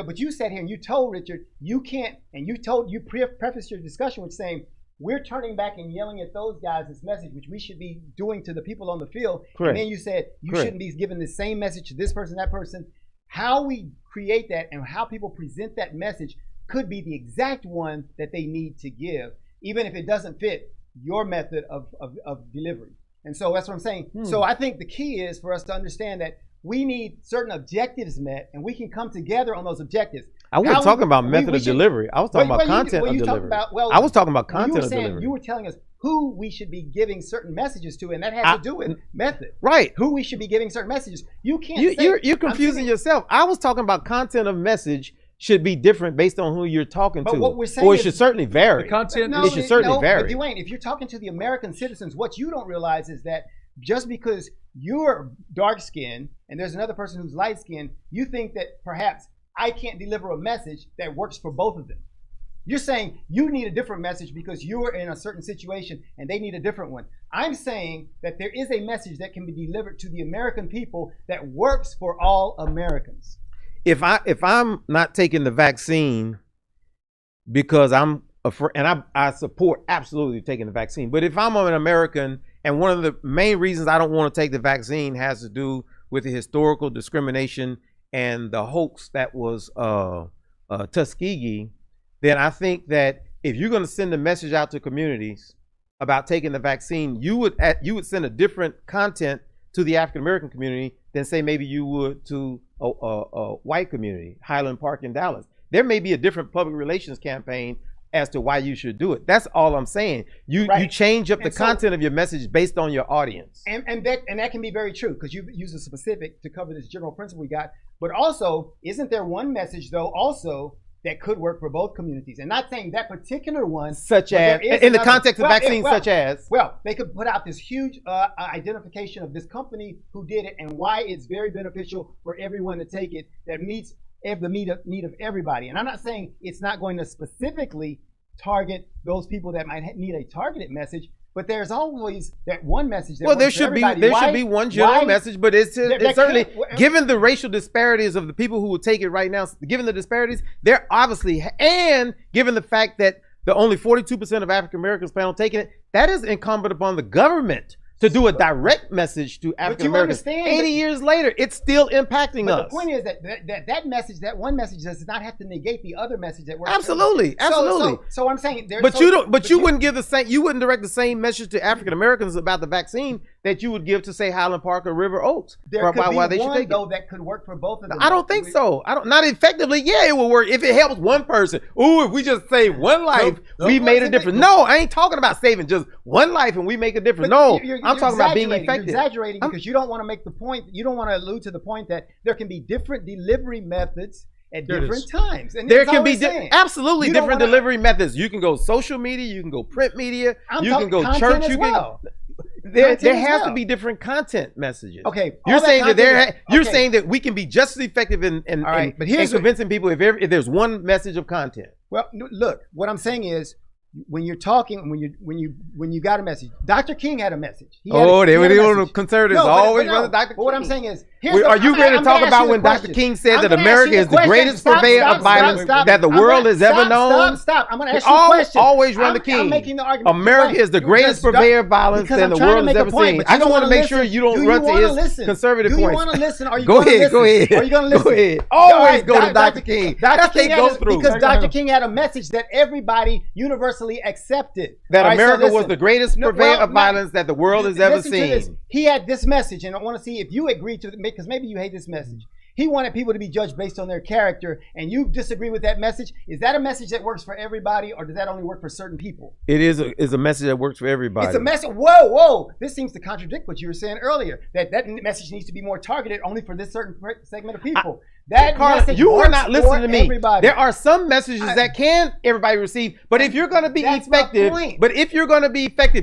but you sat here and you told Richard you can't, and you prefaced your discussion with saying we're turning back and yelling at those guys' message, which we should be doing to the people on the field. Correct. And then you said you shouldn't be giving the same message to this person, that person. How we create that and how people present that message could be the exact one that they need to give, even if it doesn't fit your method of delivery. And so that's what I'm saying. So I think the key is for us to understand that we need certain objectives met, and we can come together on those objectives. I wasn't talking about method of delivery. I was talking about content of delivery. I was talking about content of delivery. You were telling us who we should be giving certain messages to, and that has to do with method. Right. Who we should be giving certain messages. You can't You're confusing yourself. I was talking about content of message should be different based on who you're talking to. What we're saying or it should certainly vary. The content it should certainly vary. But Dwayne, if you're talking to the American citizens, what you don't realize is that just because you're dark skinned and there's another person who's light skinned, you think that perhaps I can't deliver a message that works for both of them. You're saying you need a different message because you're in a certain situation and they need a different one. I'm saying that there is a message that can be delivered to the American people that works for all Americans. If I'm not taking the vaccine because I'm afraid, and I support absolutely taking the vaccine, but if I'm an American and one of the main reasons I don't want to take the vaccine has to do with the historical discrimination and the hoax that was Tuskegee, then I think that if you're going to send a message out to communities about taking the vaccine, you would send a different content to the African American community than say maybe you would to a white community, Highland Park in Dallas. There may be a different public relations campaign as to why you should do it. That's all I'm saying. You change up the content of your message based on your audience. And that can be very true because you use a specific to cover this general principle we got. But also, isn't there one message though also that could work for both communities? And not saying that particular one, such as in the context of vaccines, such as they could put out this huge identification of this company who did it and why it's very beneficial for everyone to take it that meets the need of everybody. And I'm not saying it's not going to specifically target those people that might need a targeted message, but there's always that one message that there should be one general message, but it's certainly given the racial disparities of the people who will take it right now, given the disparities, they're obviously, and given the fact that the only 42% of African Americans plan on taking it, that is incumbent upon the government to do a direct message to African Americans. 80 years later, it's still impacting us. The point is that message, that one message, does not have to negate the other message that works. Absolutely. So I'm saying, you wouldn't give the same. You wouldn't direct the same message to African Americans about the vaccine that you would give to say Highland Park or River Oaks. There could be one though that could work for both of them. I don't think so. Not effectively. Yeah, it will work if it helps one person. Ooh, if we just save one life, we made a difference. No, I ain't talking about saving just one life and we make a difference. No, I'm talking about being effective. You're exaggerating because you don't want to make the point. You don't want to allude to the point that there can be different delivery methods at different times. And there can be absolutely different delivery methods. You can go social media, you can go print media, you can go church. There has to be different content messages. Okay, you're saying that we can be just as effective in convincing people if there's one message of content. Well, look, what I'm saying is, when you're talking, when you got a message, Dr. King had a message. Conservatives always run Dr. King. But what I'm saying is, Are you ready to talk about when Dr. King said that America is the greatest purveyor of violence that the world has ever known? Stop. I'm going to ask you a question. Always run the King. I'm making the argument. America is the greatest purveyor of violence that the world has ever seen. I just want to make sure you don't run to his conservative points. Do you want to listen? Are you Go ahead. Are you going to listen? Go ahead. Always go to Dr. King. Dr. King because Dr. King had a message that everybody universally accepted. That America was the greatest purveyor of violence that the world has ever seen. He had this message, and I want to see if you agree to it, because maybe you hate this message. He wanted people to be judged based on their character, and you disagree with that message. Is that a message that works for everybody, or does that only work for certain people? It is a message that works for everybody. It's a message. Whoa. This seems to contradict what you were saying earlier, that message needs to be more targeted only for this certain segment of people. Carlen, you are not listening to me. Everybody. There are some messages that can everybody receive, but if you're going to be effective,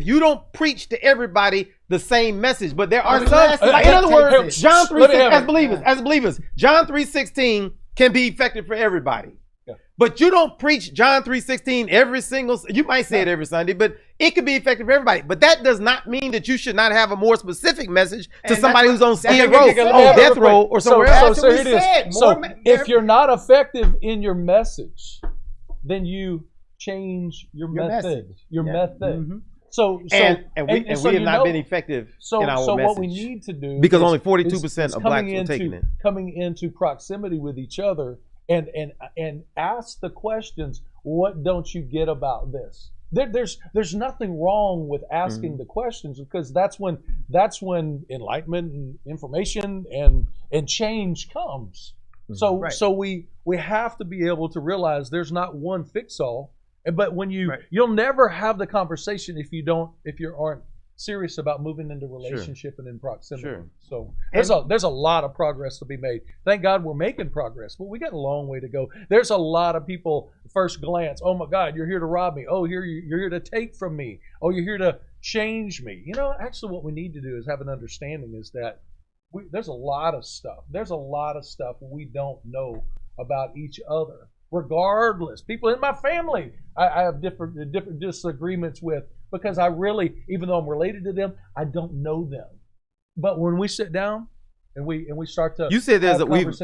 you don't preach to everybody the same message. But there are some. In other words, John 3:16 as believers, John 3:16 can be effective for everybody. Yeah. But you don't preach John 3:16 every single. You might say it every Sunday, but it could be effective for everybody. But that does not mean that you should not have a more specific message to somebody who's on Skid Row, on death row, or somewhere else. So here it is. So if you're not effective in your message, then you change your method. Your method. Mm-hmm. So we have not been effective in our message. What we need to do, because only 42% of blacks are taking it, coming into proximity with each other, and ask the questions. What don't you get about this? There's nothing wrong with asking the questions, because that's when enlightenment and information and change comes. So we have to be able to realize there's not one fix all. But when you'll never have the conversation if you aren't serious about moving into relationship and in proximity. Sure. So there's a lot of progress to be made. Thank God we're making progress, but we got a long way to go. There's a lot of people, first glance, oh my God, you're here to rob me. Oh, you're here to take from me. Oh, you're here to change me. Actually what we need to do is have an understanding is that there's a lot of stuff. There's a lot of stuff we don't know about each other. Regardless, people in my family, I have different disagreements with, because I really, even though I'm related to them, I don't know them. But when we sit down and we start to, you said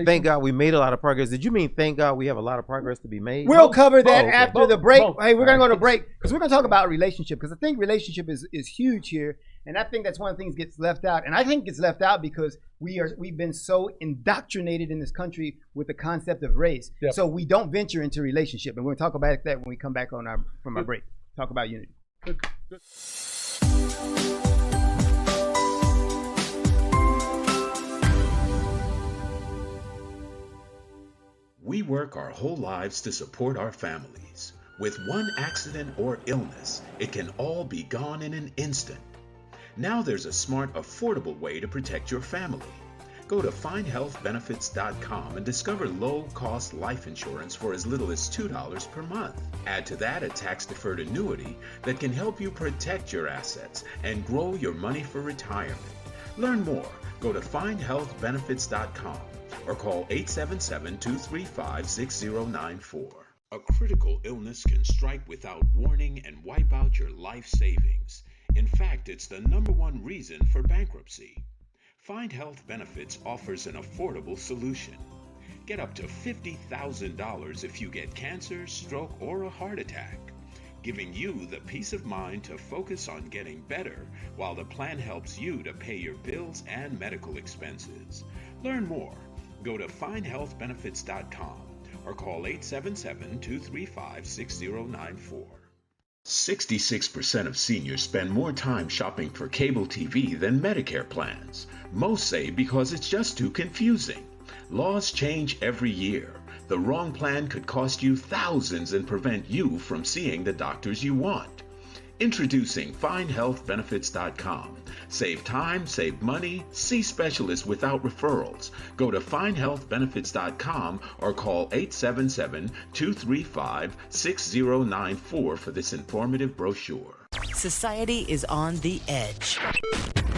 thank God we made a lot of progress. Did you mean thank God we have a lot of progress to be made? We'll cover that after the break. Hey, we're gonna go to break because we're gonna talk about relationship, because I think relationship is huge here. And I think that's one of the things gets left out. And I think it's left out because we've been so indoctrinated in this country with the concept of race. Yep. So we don't venture into relationship. And we're going to talk about that when we come back from our break. Talk about unity. Good. We work our whole lives to support our families. With one accident or illness, it can all be gone in an instant. Now there's a smart, affordable way to protect your family. Go to findhealthbenefits.com and discover low-cost life insurance for as little as $2 per month. Add to that a tax-deferred annuity that can help you protect your assets and grow your money for retirement. Learn more. Go to findhealthbenefits.com or call 877-235-6094. A critical illness can strike without warning and wipe out your life savings. In fact, it's the #1 reason for bankruptcy. Find Health Benefits offers an affordable solution. Get up to $50,000 if you get cancer, stroke, or a heart attack, giving you the peace of mind to focus on getting better while the plan helps you to pay your bills and medical expenses. Learn more. Go to findhealthbenefits.com or call 877-235-6094. 66% of seniors spend more time shopping for cable TV than Medicare plans. Most say because it's just too confusing. Laws change every year. The wrong plan could cost you thousands and prevent you from seeing the doctors you want. Introducing FindHealthBenefits.com. Save time, save money, see specialists without referrals. Go to FindHealthBenefits.com or call 877-235-6094 for this informative brochure. Society is on the edge.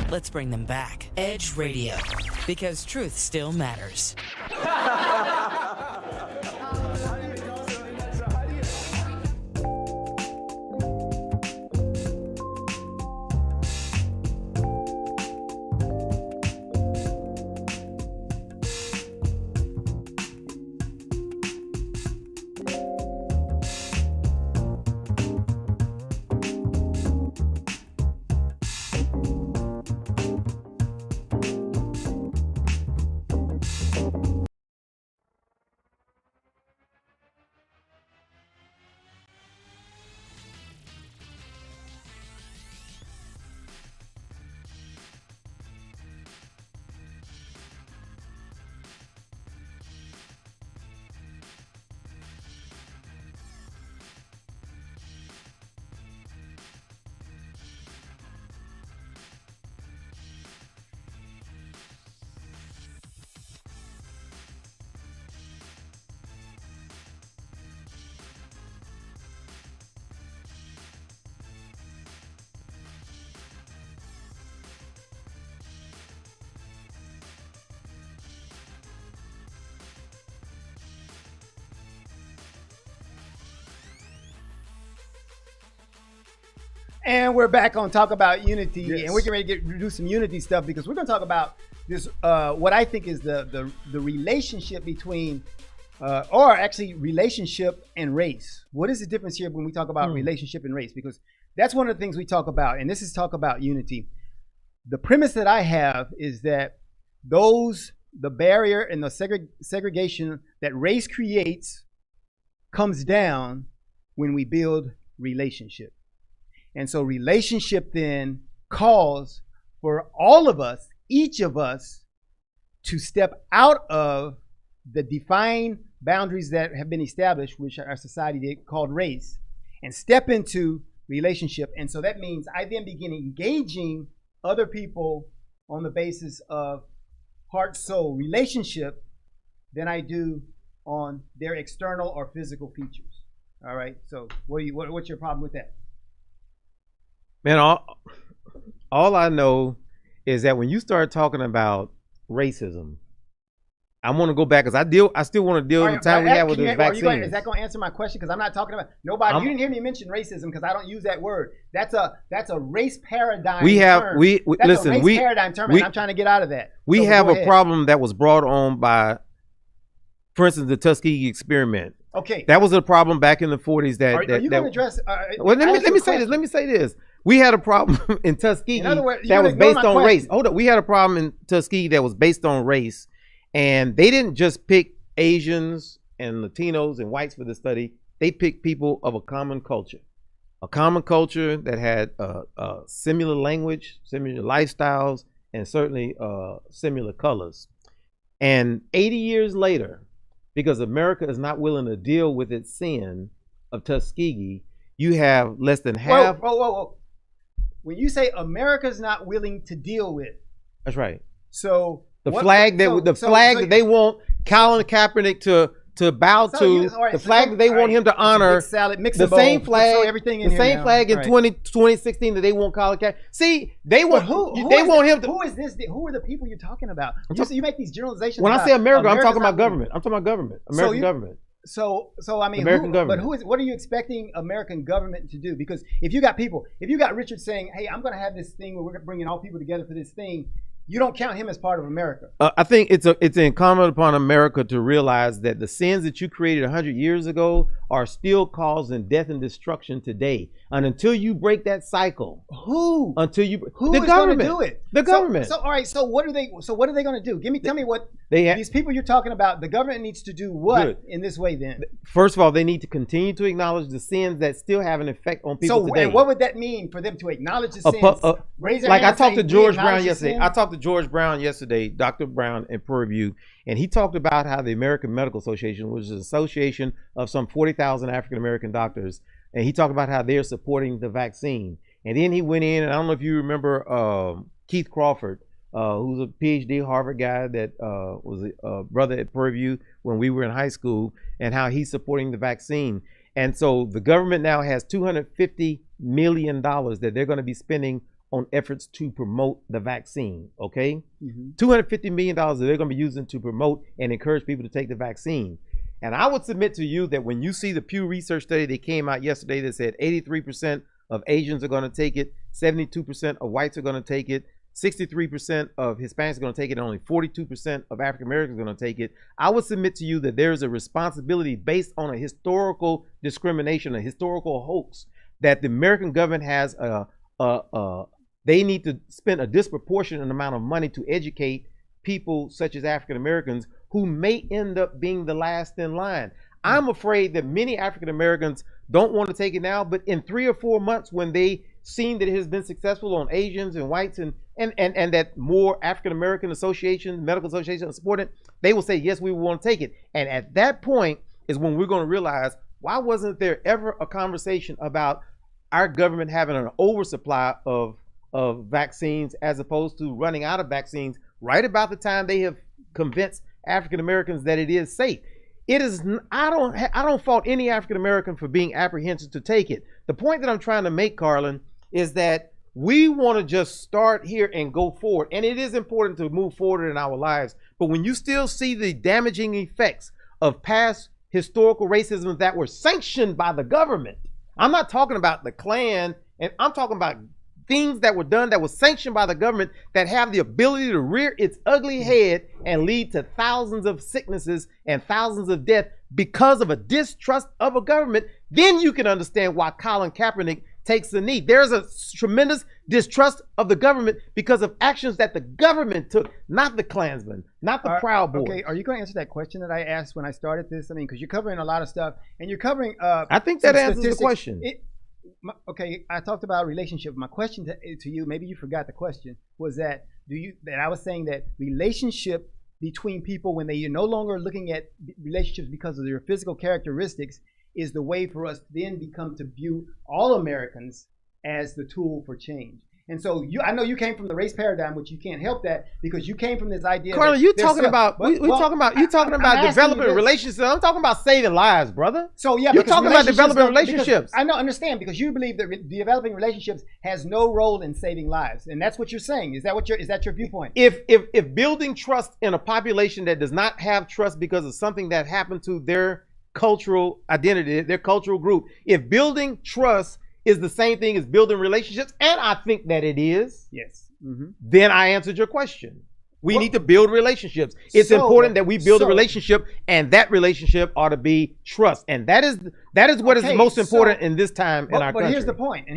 Let's bring them back. Edge Radio, because truth still matters. And we're back on Talk About Unity, Yes. and we're getting ready to do some unity stuff because we're going to talk about this, what I think is the relationship between, or actually relationship and race. What is the difference here when we talk about relationship and race? Because that's one of the things we talk about, and this is Talk About Unity. The premise that I have is that the barrier and the segregation that race creates comes down when we build relationship. And so relationship then calls for all of us, each of us, to step out of the defined boundaries that have been established, which our society did, called race, and step into relationship. And so that means I then begin engaging other people on the basis of heart-soul relationship than I do on their external or physical features. All right. So what's your problem with that? Man, all I know is that when you start talking about racism, I want to go back because I still want to deal with the time we had with the vaccine. Is that going to answer my question? Because I'm not talking about nobody. You didn't hear me mention racism because I don't use that word. That's a race paradigm. Listen. Paradigm term, and I'm trying to get out of that. We have a problem that was brought on by, for instance, the Tuskegee experiment. Okay, that was a problem back in the 40s. Are you going to address? Well, let me say this. Let me say this. We had a problem in Tuskegee that was based on race. Hold up. We had a problem in Tuskegee that was based on race. And they didn't just pick Asians and Latinos and whites for the study. They picked people of a common culture that had similar language, similar lifestyles, and certainly similar colors. And 80 years later, because America is not willing to deal with its sin of Tuskegee, you have less than half. Whoa. When you say America's not willing to deal with, that's right. So the flag that they want Colin Kaepernick to bow to, the flag that they want him to honor, the same flag in 2016 that they want Colin Kaepernick. See, they want him to. Who is this? Who are the people you're talking about? You make these generalizations. When I say America, I'm talking about government. I'm talking about government, American government. So I mean, what are you expecting American government to do? Because if you got Richard saying, "Hey, I'm going to have this thing where we're bringing all people together for this thing," you don't count him as part of America. I think it's incumbent upon America to realize that the sins that you created 100 years ago are still causing death and destruction today. And until you break that cycle, who is going to do it? The government. So all right. So what are they going to do? Tell me what these people you're talking about. The government needs to do what in this way? Then first of all, they need to continue to acknowledge the sins that still have an effect on people today. And what would that mean for them to acknowledge the sins? Raise their hand I talked to George Brown yesterday. Dr. Brown in Purview, and he talked about how the American Medical Association, which is an association of some 40,000 African American doctors, and he talked about how they're supporting the vaccine. And then he went in, and I don't know if you remember Keith Crawford, who's a PhD Harvard guy that was a brother at Purview when we were in high school, and how he's supporting the vaccine. And so the government now has $250 million that they're going to be spending on efforts to promote the vaccine, okay? $250 million that they're going to be using to promote and encourage people to take the vaccine. And I would submit to you that when you see the Pew Research study that came out yesterday that said 83% of Asians are going to take it, 72% of whites are going to take it, 63% of Hispanics are going to take it, and only 42% of African Americans are going to take it, I would submit to you that there is a responsibility based on a historical discrimination, a historical hoax, that the American government has they need to spend a disproportionate amount of money to educate people such as African Americans who may end up being the last in line. I'm afraid that many African Americans don't want to take it now, but in 3 or 4 months, when they seen that it has been successful on Asians and whites and that more African American associations, medical associations are supporting it, they will say, yes, we want to take it. And at that point is when we're going to realize, why wasn't there ever a conversation about our government having an oversupply of vaccines as opposed to running out of vaccines right about the time they have convinced African Americans that it is safe? It is. I don't fault any African American for being apprehensive to take it. The point that I'm trying to make, Carlen, is that we want to just start here and go forward, and it is important to move forward in our lives. But when you still see the damaging effects of past historical racism that were sanctioned by the government, I'm not talking about the Klan And I'm talking about things that were done that was sanctioned by the government that have the ability to rear its ugly head and lead to thousands of sicknesses and thousands of deaths because of a distrust of a government, then you can understand why Colin Kaepernick takes the knee. There's a tremendous distrust of the government because of actions that the government took, not the Klansmen, not the Proud Boys. Okay, are you going to answer that question that I asked when I started this? I mean, because you're covering a lot of stuff, and you're covering. I think that answers the question. Okay, I talked about relationship. My question to you, maybe you forgot the question, was that I was saying that relationship between people when they are no longer looking at relationships because of their physical characteristics is the way for us to then become to view all Americans as the tool for change. And so I know you came from the race paradigm, which you can't help that because you came from this idea. Carlen, you talking about developing relationships. I'm talking about saving lives, brother. So yeah, you're talking about developing relationships. I know, understand, because you believe that developing relationships has no role in saving lives, and that's what you're saying. Is that your viewpoint? If building trust in a population that does not have trust because of something that happened to their cultural identity, their cultural group, if building trust is the same thing as building relationships, and I think that it is, yes, then I answered your question. We need to build relationships. It's important that we build a relationship, and that relationship ought to be trust. And that is what is most important in this time in our country. But here's the point,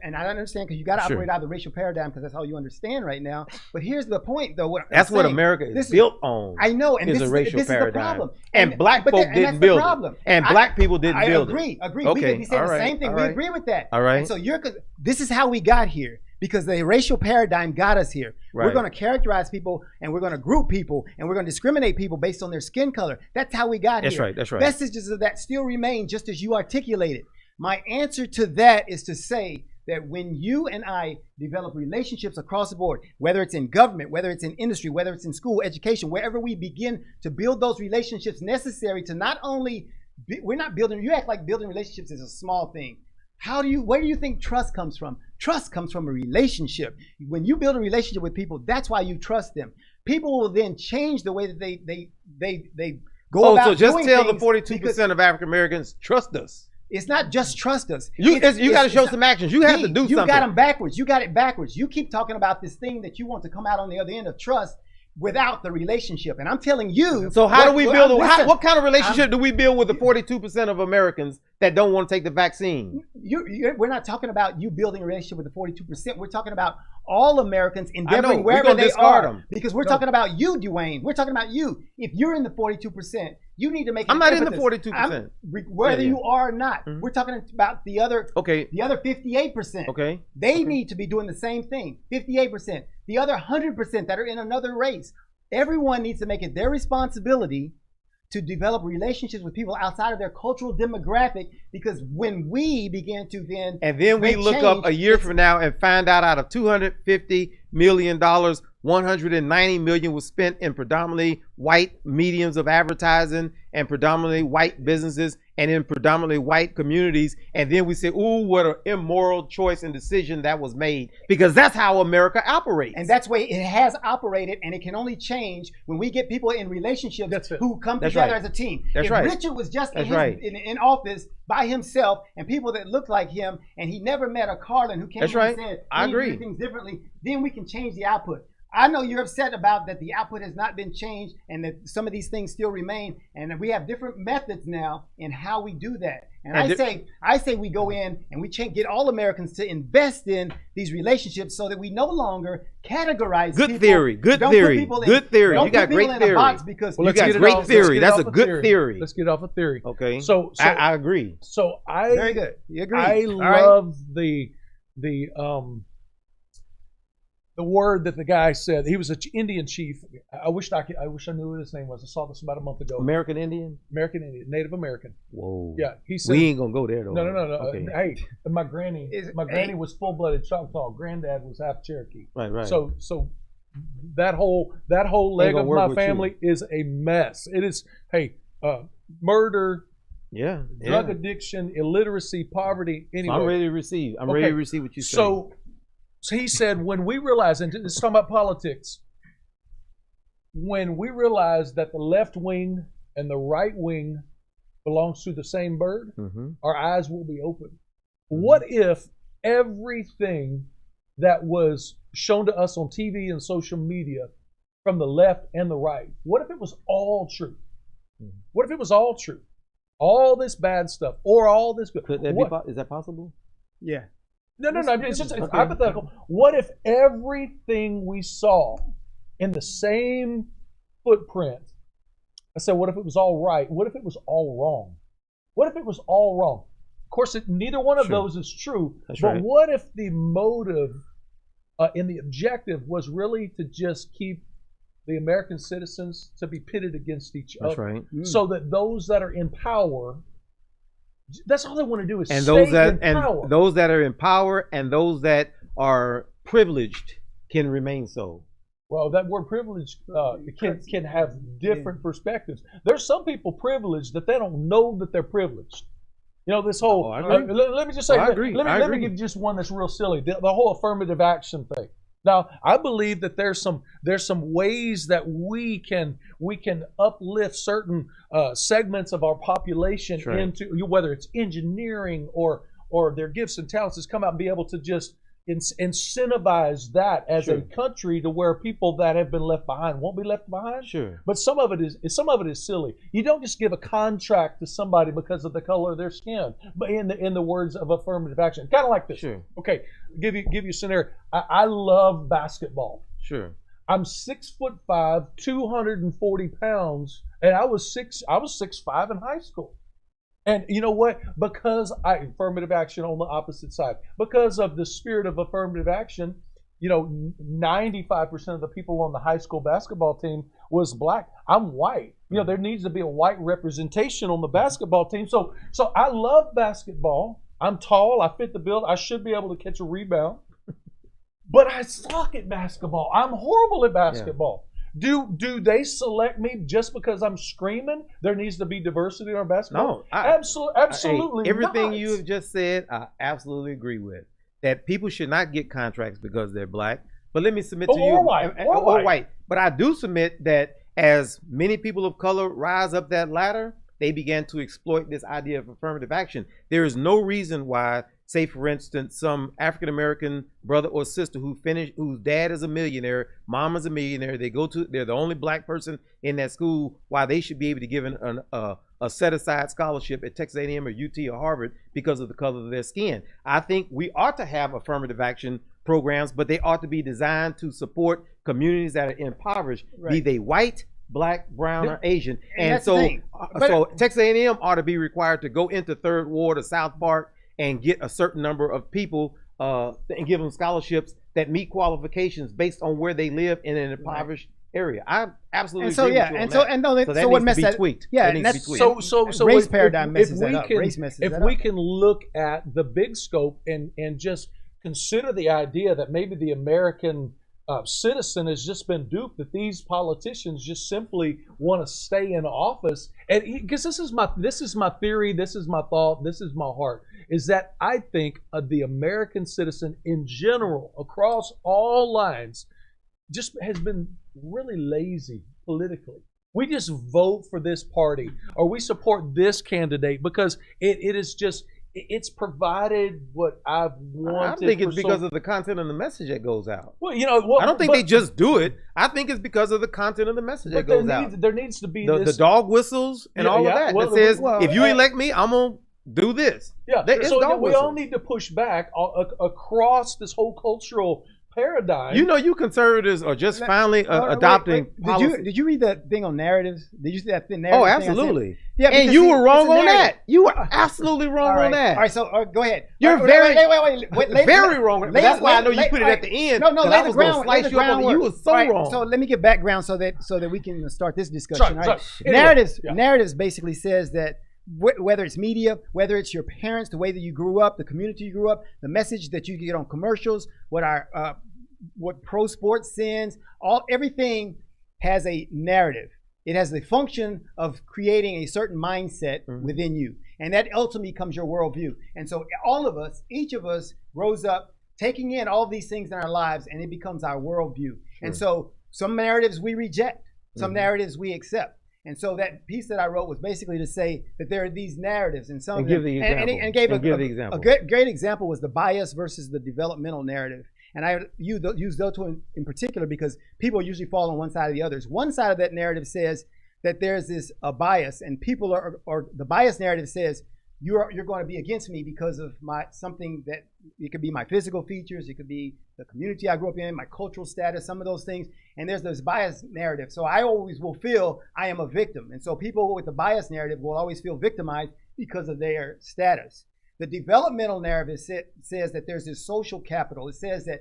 and I understand because you got to operate out of the racial paradigm because that's how you understand right now. But here's the point, though. That's what America is built on. I know, and is this a racial is paradigm. the problem. And black folk didn't build it. And black people didn't build it. I agree. Okay, we say the same thing. We agree with that. All right. And so this is how we got here. Because the racial paradigm got us here. Right. We're going to characterize people and we're going to group people and we're going to discriminate people based on their skin color. That's how we got here. That's right. Vestiges of that still remain just as you articulated. My answer to that is to say that when you and I develop relationships across the board, whether it's in government, whether it's in industry, whether it's in school, education, wherever we begin to build those relationships necessary to not only, we're not building, you act like building relationships is a small thing. Where do you think trust comes from? Trust comes from a relationship. When you build a relationship with people, that's why you trust them. People will then change the way that they go about doing things. So just tell the 42% of African Americans, trust us. It's not just trust us. You got to show some actions. You have to do something. You got them backwards. You got it backwards. You keep talking about this thing that you want to come out on the other end of trust without the relationship. And I'm telling you. So how do we build what kind of relationship do we build with the 42% of Americans that don't want to take the vaccine? We're not talking about you building a relationship with the 42%. We're talking about all Americans endeavoring wherever they are. Because we're talking about you, Dwayne. We're talking about you. If you're in the 42%, you need to make I'm not in the 42%. Whether you are or not. We're talking about the other 58%. Okay. They need to be doing the same thing. 58%. The other 100% that are in another race. Everyone needs to make it their responsibility to develop relationships with people outside of their cultural demographic, because when we begin to then we look up a year from now and find out of $250 million, 190 million was spent in predominantly white mediums of advertising and predominantly white businesses and in predominantly white communities. And then we say, ooh, what an immoral choice and decision that was made, because that's how America operates. And that's the way it has operated, and it can only change when we get people in relationships who come together as a team. If Richard was just in office by himself and people that looked like him, and he never met a Carlen who came and said, I agree, do things differently, then we can change the output. I know you're upset about that the output has not been changed and that some of these things still remain, and we have different methods now in how we do that. And I say we go in and we get all Americans to invest in these relationships so that we no longer categorize people. Good theory. You got great theory. Because you got great theory. That's a good theory. Let's get off a theory. Okay. So I agree. So very good. You agree. I love the word that the guy said. He was an Indian chief. I wish I knew what his name was. I saw this about a month ago. American Indian, Native American. Whoa. Yeah, he said we ain't gonna go there though. No. Okay. Hey, my granny was full-blooded Choctaw. Granddad was half Cherokee. Right. So that whole leg of my family is a mess. It is. Murder. Yeah. Drug addiction, illiteracy, poverty. Anyway, so I'm ready to receive. I'm ready to receive what you say. So he said, when we realize, and this is talking about politics, when we realize that the left wing and the right wing belongs to the same bird, our eyes will be open. What if everything that was shown to us on TV and social media from the left and the right? What if it was all true? What if it was all true? All this bad stuff or all this good? Could that is that possible? Yeah. No. It's hypothetical. What if everything we saw in the same footprint? I said, what if it was all right? What if it was all wrong? What if it was all wrong? Of course, neither one of those is true. That's but right. what if the motive and the objective was really to just keep the American citizens to be pitted against each That's other? right. So that those that are in power, that's all they want to do is And stay those that in power. and those that are in power and those that are privileged can remain so. Well, that word privilege can have different perspectives. There's some people privileged that they don't know that they're privileged. You know, this whole, I agree. let me just say, I agree. let me give just one that's real silly, the whole affirmative action thing. Now, I believe that there's some ways that we can uplift certain segments of our population into, whether it's engineering or their gifts and talents, is come out and be able to just incentivize that as a country to where people that have been left behind won't be left behind. Sure. But some of it is silly. You don't just give a contract to somebody because of the color of their skin, but in the words of affirmative action, kind of like this. Sure. Okay, give you a scenario. I love basketball. Sure. I'm 6'5", 240 pounds, and I was 6'5" in high school. And you know what? Because affirmative action on the opposite side, because of the spirit of affirmative action, 95% of the people on the high school basketball team was black. I'm white. There needs to be a white representation on the basketball team. So I love basketball. I'm tall. I fit the bill. I should be able to catch a rebound. But I suck at basketball. I'm horrible at basketball. Do they select me just because I'm screaming? There needs to be diversity in our basketball. No, absolutely. Everything not. you have just said, I absolutely agree with. That people should not get contracts because they're black. But let me submit to you, or white. But I do submit that as many people of color rise up that ladder, they began to exploit this idea of affirmative action. There is no reason why, say for instance, some African American brother or sister whose dad is a millionaire, mom is a millionaire, they're the only black person in that school, why they should be able to give a set aside scholarship at Texas A&M or UT or Harvard because of the color of their skin. I think we ought to have affirmative action programs, but they ought to be designed to support communities that are impoverished, be they white, black, brown, or Asian. And so Texas A&M ought to be required to go into Third Ward or South Park and get a certain number of people and give them scholarships that meet qualifications based on where they live in an impoverished area. I absolutely agree with you on that. So what messes that? Tweaked. Yeah, that needs to be tweaked. So race paradigm messes that up. Race messes that up. If we can look at the big scope and just consider the idea that maybe the American citizen has just been duped, that these politicians just simply want to stay in office, and because this is my theory, this is my thought, this is my heart, is that I think the American citizen in general, across all lines, just has been really lazy politically. We just vote for this party or we support this candidate because it is just, it's provided what I've wanted. I think it's because of the content of the message that goes out. Well, I don't think they just do it. I think it's because of the content of the message that goes out. There needs to be the dog whistles and all of that. That says, if you elect me, I'm going to do this. Yeah. So we all need to push back across this whole cultural paradigm. You conservatives are just finally adopting policy. Did you read that thing on narratives? Did you see that thing? Narrative Oh, absolutely. Thing yeah, and you were wrong on that. You were absolutely wrong on that. All right, so go ahead. You're very wrong. But that's why I know you put it at the end. No, lay the ground. You were so wrong. So let me get background so that we can start this discussion. Right. Narratives basically says that whether it's media, whether it's your parents, the way that you grew up, the community you grew up, the message that you get on commercials, what pro sports sends, everything has a narrative. It has the function of creating a certain mindset within you. And that ultimately becomes your worldview. And so all of us, each of us grows up taking in all these things in our lives, and it becomes our worldview. And so some narratives we reject, some narratives we accept. And so that piece that I wrote was basically to say that there are these narratives, and some And of give them, the and example. gave And give the a example. great example was the bias versus the developmental narrative. And I use those two in particular because people usually fall on one side or the other. One side of that narrative says that there's this bias, and people or the bias narrative says you're going to be against me because of something that it could be my physical features, it could be the community I grew up in, my cultural status, some of those things. And there's this bias narrative. So I always will feel I am a victim. And so people with the bias narrative will always feel victimized because of their status. The developmental narrative says that there's this social capital. It says that,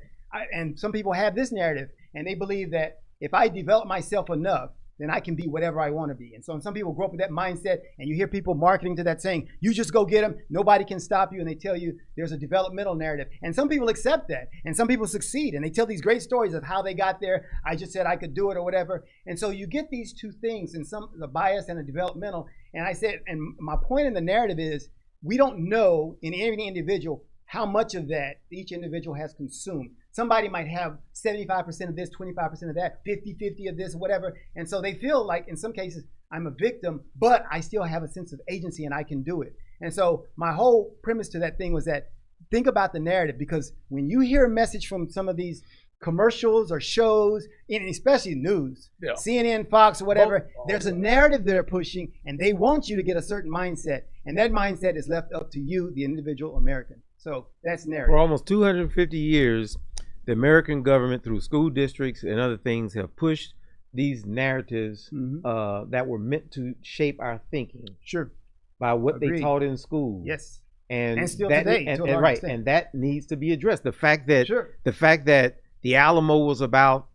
and some people have this narrative, and they believe that if I develop myself enough, then I can be whatever I want to be. And so some people grow up with that mindset, and you hear people marketing to that saying, you just go get them, nobody can stop you, and they tell you there's a developmental narrative. And some people accept that, and some people succeed, and they tell these great stories of how they got there. I just said I could do it or whatever. And so you get these two things, and the bias and the developmental. And I said, and my point in the narrative is, we don't know in any individual how much of that each individual has consumed. Somebody might have 75% of this, 25% of that, 50-50 of this, whatever. And so they feel like in some cases, I'm a victim, but I still have a sense of agency and I can do it. And so my whole premise to that thing was that think about the narrative, because when you hear a message from some of these commercials or shows, and especially news, CNN, Fox, or whatever, there's a narrative they're pushing, and they want you to get a certain mindset. And that mindset is left up to you, the individual American. So that's narrative. For almost 250 years, the American government, through school districts and other things, have pushed these narratives that were meant to shape our thinking. Sure. By what Agreed. they taught in school. Yes. And still that, today, and, to a and large right, extent. and that needs to be addressed. The fact that Sure. the Alamo was about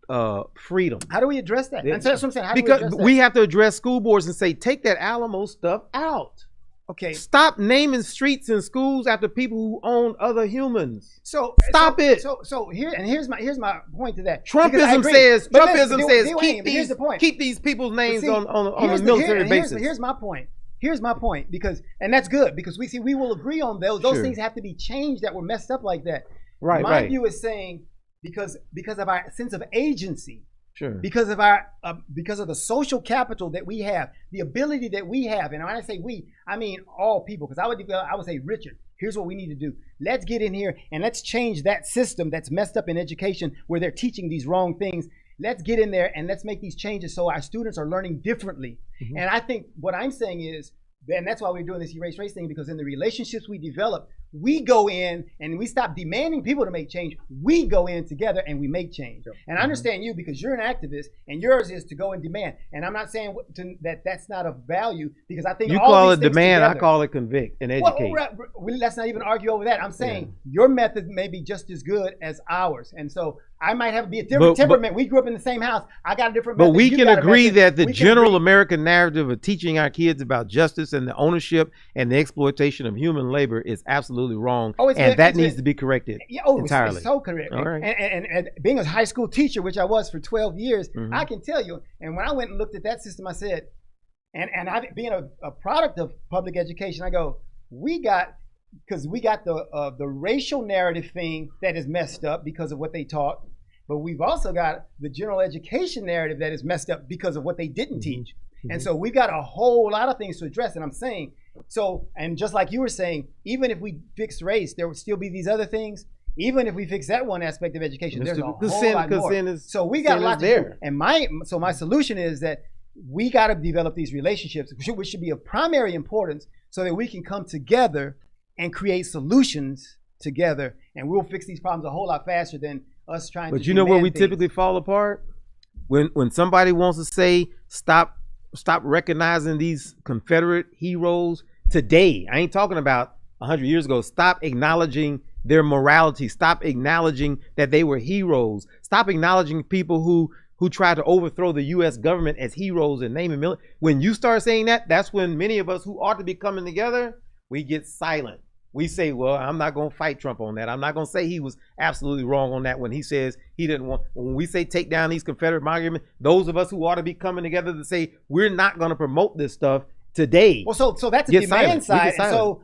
freedom. How do we address that? That's what I'm saying. How Because do we address that? we have to address school boards and say, take that Alamo stuff out. Okay. Stop naming streets and schools after people who own other humans. So Stop it. So here's my point to that. Trumpism says here's the point. keep these people's names See, on a here's military basis. Here's my point. Here's my point, because, and that's good, because we will agree on those. Those Sure. things have to be changed that were messed up like that. Right, My right. view is saying because of our sense of agency, Sure. because of because of the social capital that we have, the ability that we have, and when I say we, I mean all people. Because I would say, Richard, here's what we need to do. Let's get in here and let's change that system that's messed up in education, where they're teaching these wrong things. Let's get in there and let's make these changes so our students are learning differently. Mm-hmm. And I think what I'm saying is, and that's why we're doing this erase race thing, because in the relationships we develop, we go in and we stop demanding people to make change. We go in together and we make change. Yep. And I understand you, because you're an activist, and yours is to go and demand. And I'm not saying that that's not of value, because I think you all call these it things demand, together, I call it convict and educate. Let's not even argue over that. I'm saying your method may be just as good as ours, and so I might have to be a different temperament. We grew up in the same house. I got a different method. But we can agree that the general agree. American narrative of teaching our kids about justice and the ownership and the exploitation of human labor is absolutely wrong, and that needs to be corrected entirely. It's so correct. All right. And being a high school teacher, which I was for 12 years, I can tell you, and when I went and looked at that system, I said, and I being a product of public education, I go, because we got the racial narrative thing that is messed up because of what they taught, but we've also got the general education narrative that is messed up because of what they didn't teach. And so we got a whole lot of things to address. And I'm saying, and just like you were saying, even if we fix race, there would still be these other things. Even if we fix that one aspect of education, there's a whole lot more. So we got a lot to do. And my solution is that we got to develop these relationships, which should be of primary importance, so that we can come together and create solutions together, and we'll fix these problems a whole lot faster than us trying to. But you know where we typically fall apart? When somebody wants to say stop recognizing these Confederate heroes today. I ain't talking about 100 years ago. Stop acknowledging their morality. Stop acknowledging that they were heroes. Stop acknowledging people who tried to overthrow the U.S. government as heroes and naming military. When you start saying that, that's when many of us who ought to be coming together, we get silent. We say, well, I'm not going to fight Trump on that. I'm not going to say he was absolutely wrong on that when he says he didn't want. When we say take down these Confederate monuments, those of us who ought to be coming together to say we're not going to promote this stuff today. Well, so that's the demand side.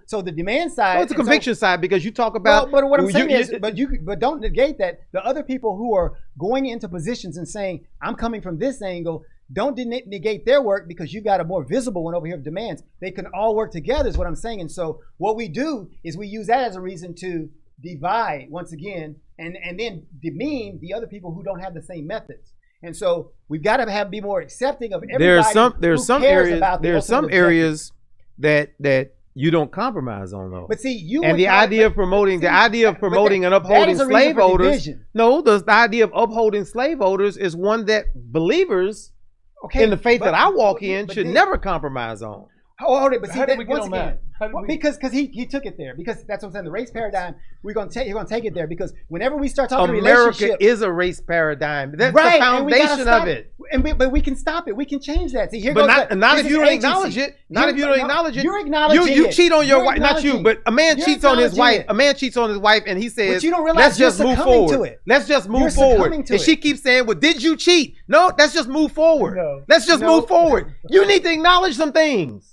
So the demand side. Well, it's a conviction side, because you talk about. Well, but what I'm saying is, but don't negate that the other people who are going into positions and saying, I'm coming from this angle, don't negate their work because you got a more visible one over here of demands. They can all work together is what I'm saying. And so what we do is we use that as a reason to divide once again and then demean the other people who don't have the same methods. And so we've got to be more accepting of everybody. There's some areas that you don't compromise on though. But see, the idea of promoting and upholding slaveholders. No, the idea of upholding slaveholders is one that believers in the faith that I walk in should never compromise on. Hold it, but see, how did we get on that? Because he took it there. Because that's what I'm saying. The race paradigm, you're gonna take it there. Because whenever we start talking America is a race paradigm. That's the foundation of it. But we can stop it. We can change that. See, not if you don't acknowledge it. Not if you don't acknowledge it. You're acknowledging it. You cheat on your wife. Not you, but a man cheats on his wife. A man cheats on his wife, and he says, "But you don't realize let's just move forward. Let's just move forward." And she keeps saying, "Well, did you cheat?" No, let's just move forward. Let's just move forward. You need to acknowledge some things.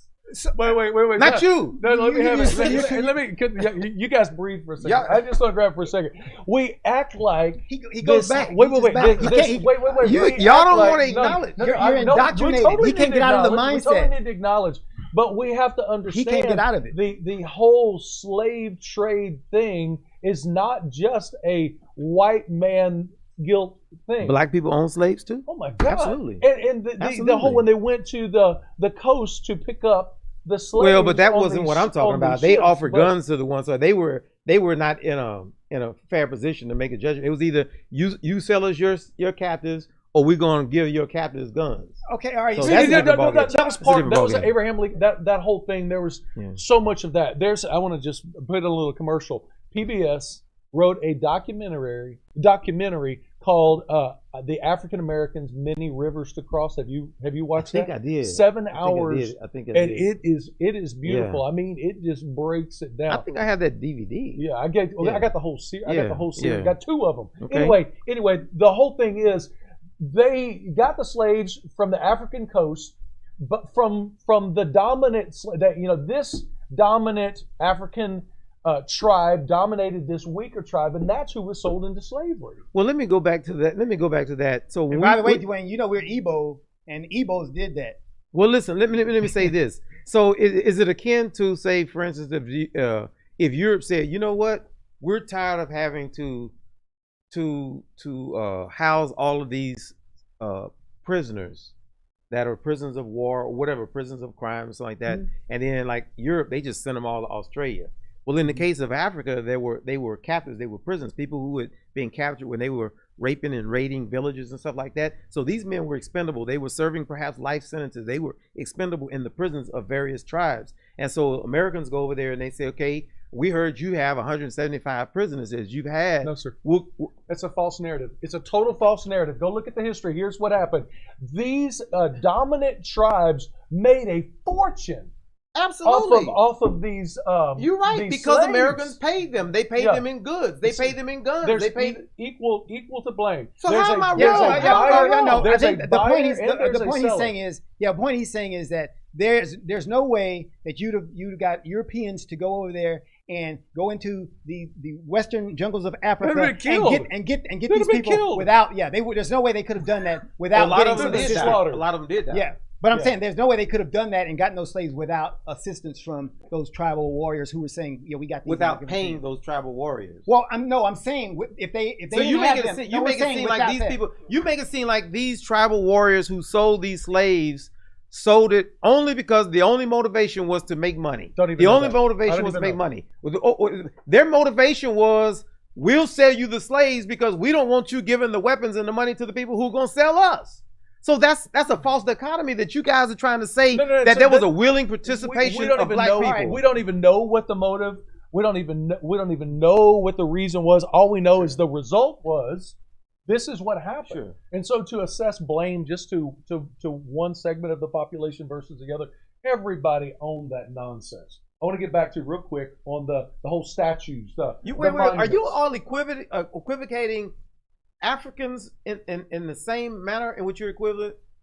Wait. Not you. No, let me have it. You guys breathe for a second. Yeah. I just want to grab for a second. We act like he goes back. Wait. Y'all don't want to acknowledge. You're indoctrinated. He can't get out of the mindset. We totally need to acknowledge, but we have to understand. He can't get out of it. The whole slave trade thing is not just a white man guilt thing. Black people own slaves too. Oh my God! Absolutely. And the whole when they went to the coast to pick up the slaves. Well, but that wasn't what I'm talking about. They offered guns to the ones, so they were not in a fair position to make a judgment. It was either you sell us your captives, or we're going to give your captives guns. Okay, all right. So that was part. That was Abraham Lincoln. That whole thing. There was so much of that. I want to just put a little commercial. PBS wrote a documentary called "The African Americans' Many Rivers to Cross." Have you watched that? I think I did. 7 hours. I think I did. And it is beautiful. Yeah. I mean, it just breaks it down. I think I have that DVD. Yeah, I got the whole series. I got the whole series. Yeah. I got 2 of them. Okay. Anyway, the whole thing is they got the slaves from the African coast, but from the dominant this dominant African tribe dominated this weaker tribe, and that's who was sold into slavery. Well, let me go back to that. So, by the way, Dwayne, we're Igbo, and Igbos did that. Well, listen, let me say this. So, is it akin to, say, for instance, if Europe said, you know what, we're tired of having to house all of these prisoners that are prisoners of war or whatever, prisoners of crime or something like that, and then like Europe, they just sent them all to Australia. Well, in the case of Africa, they were captives, they were prisoners, people who had been captured when they were raping and raiding villages and stuff like that. So these men were expendable. They were serving perhaps life sentences. They were expendable in the prisons of various tribes. And so Americans go over there and they say, okay, we heard you have 175 prisoners as you've had. No, sir. That's a false narrative. It's a total false narrative. Go look at the history. Here's what happened. These dominant tribes made a fortune. Absolutely. Off of these. You're right, these because slaves. Americans paid them. They paid them in goods. They paid them in guns. There's they paid equal to blame. So how am I wrong? There's the point he's saying is that there's no way that you got Europeans to go over there and go into the western jungles of Africa and get these people killed. without there's no way they could have done that without getting some assistance. A lot of them did that. Yeah. But I'm saying there's no way they could have done that and gotten those slaves without assistance from those tribal warriors who were saying, we got these without paying those tribal warriors. Well, I'm saying if they so you make it seem like these tribal warriors who sold these slaves sold it only because the only motivation was to make money. The only motivation was to make money. Their motivation was, we'll sell you the slaves because we don't want you giving the weapons and the money to the people who are going to sell us. So that's a false dichotomy that you guys are trying to say that there was a willing participation of black people. We don't even know what the motive. We don't even know what the reason was. All we know is the result was this is what happened. Sure. And so to assess blame just to one segment of the population versus the other, everybody owned that nonsense. I want to get back to real quick on the whole statues. Are you all equivocating Africans in the same manner in which you're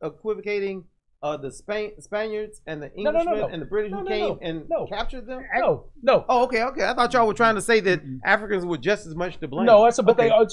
equivocating the Spaniards and the Englishmen and the British who came and captured them? No. Oh, okay. I thought y'all were trying to say that Africans were just as much to blame. No, but they are.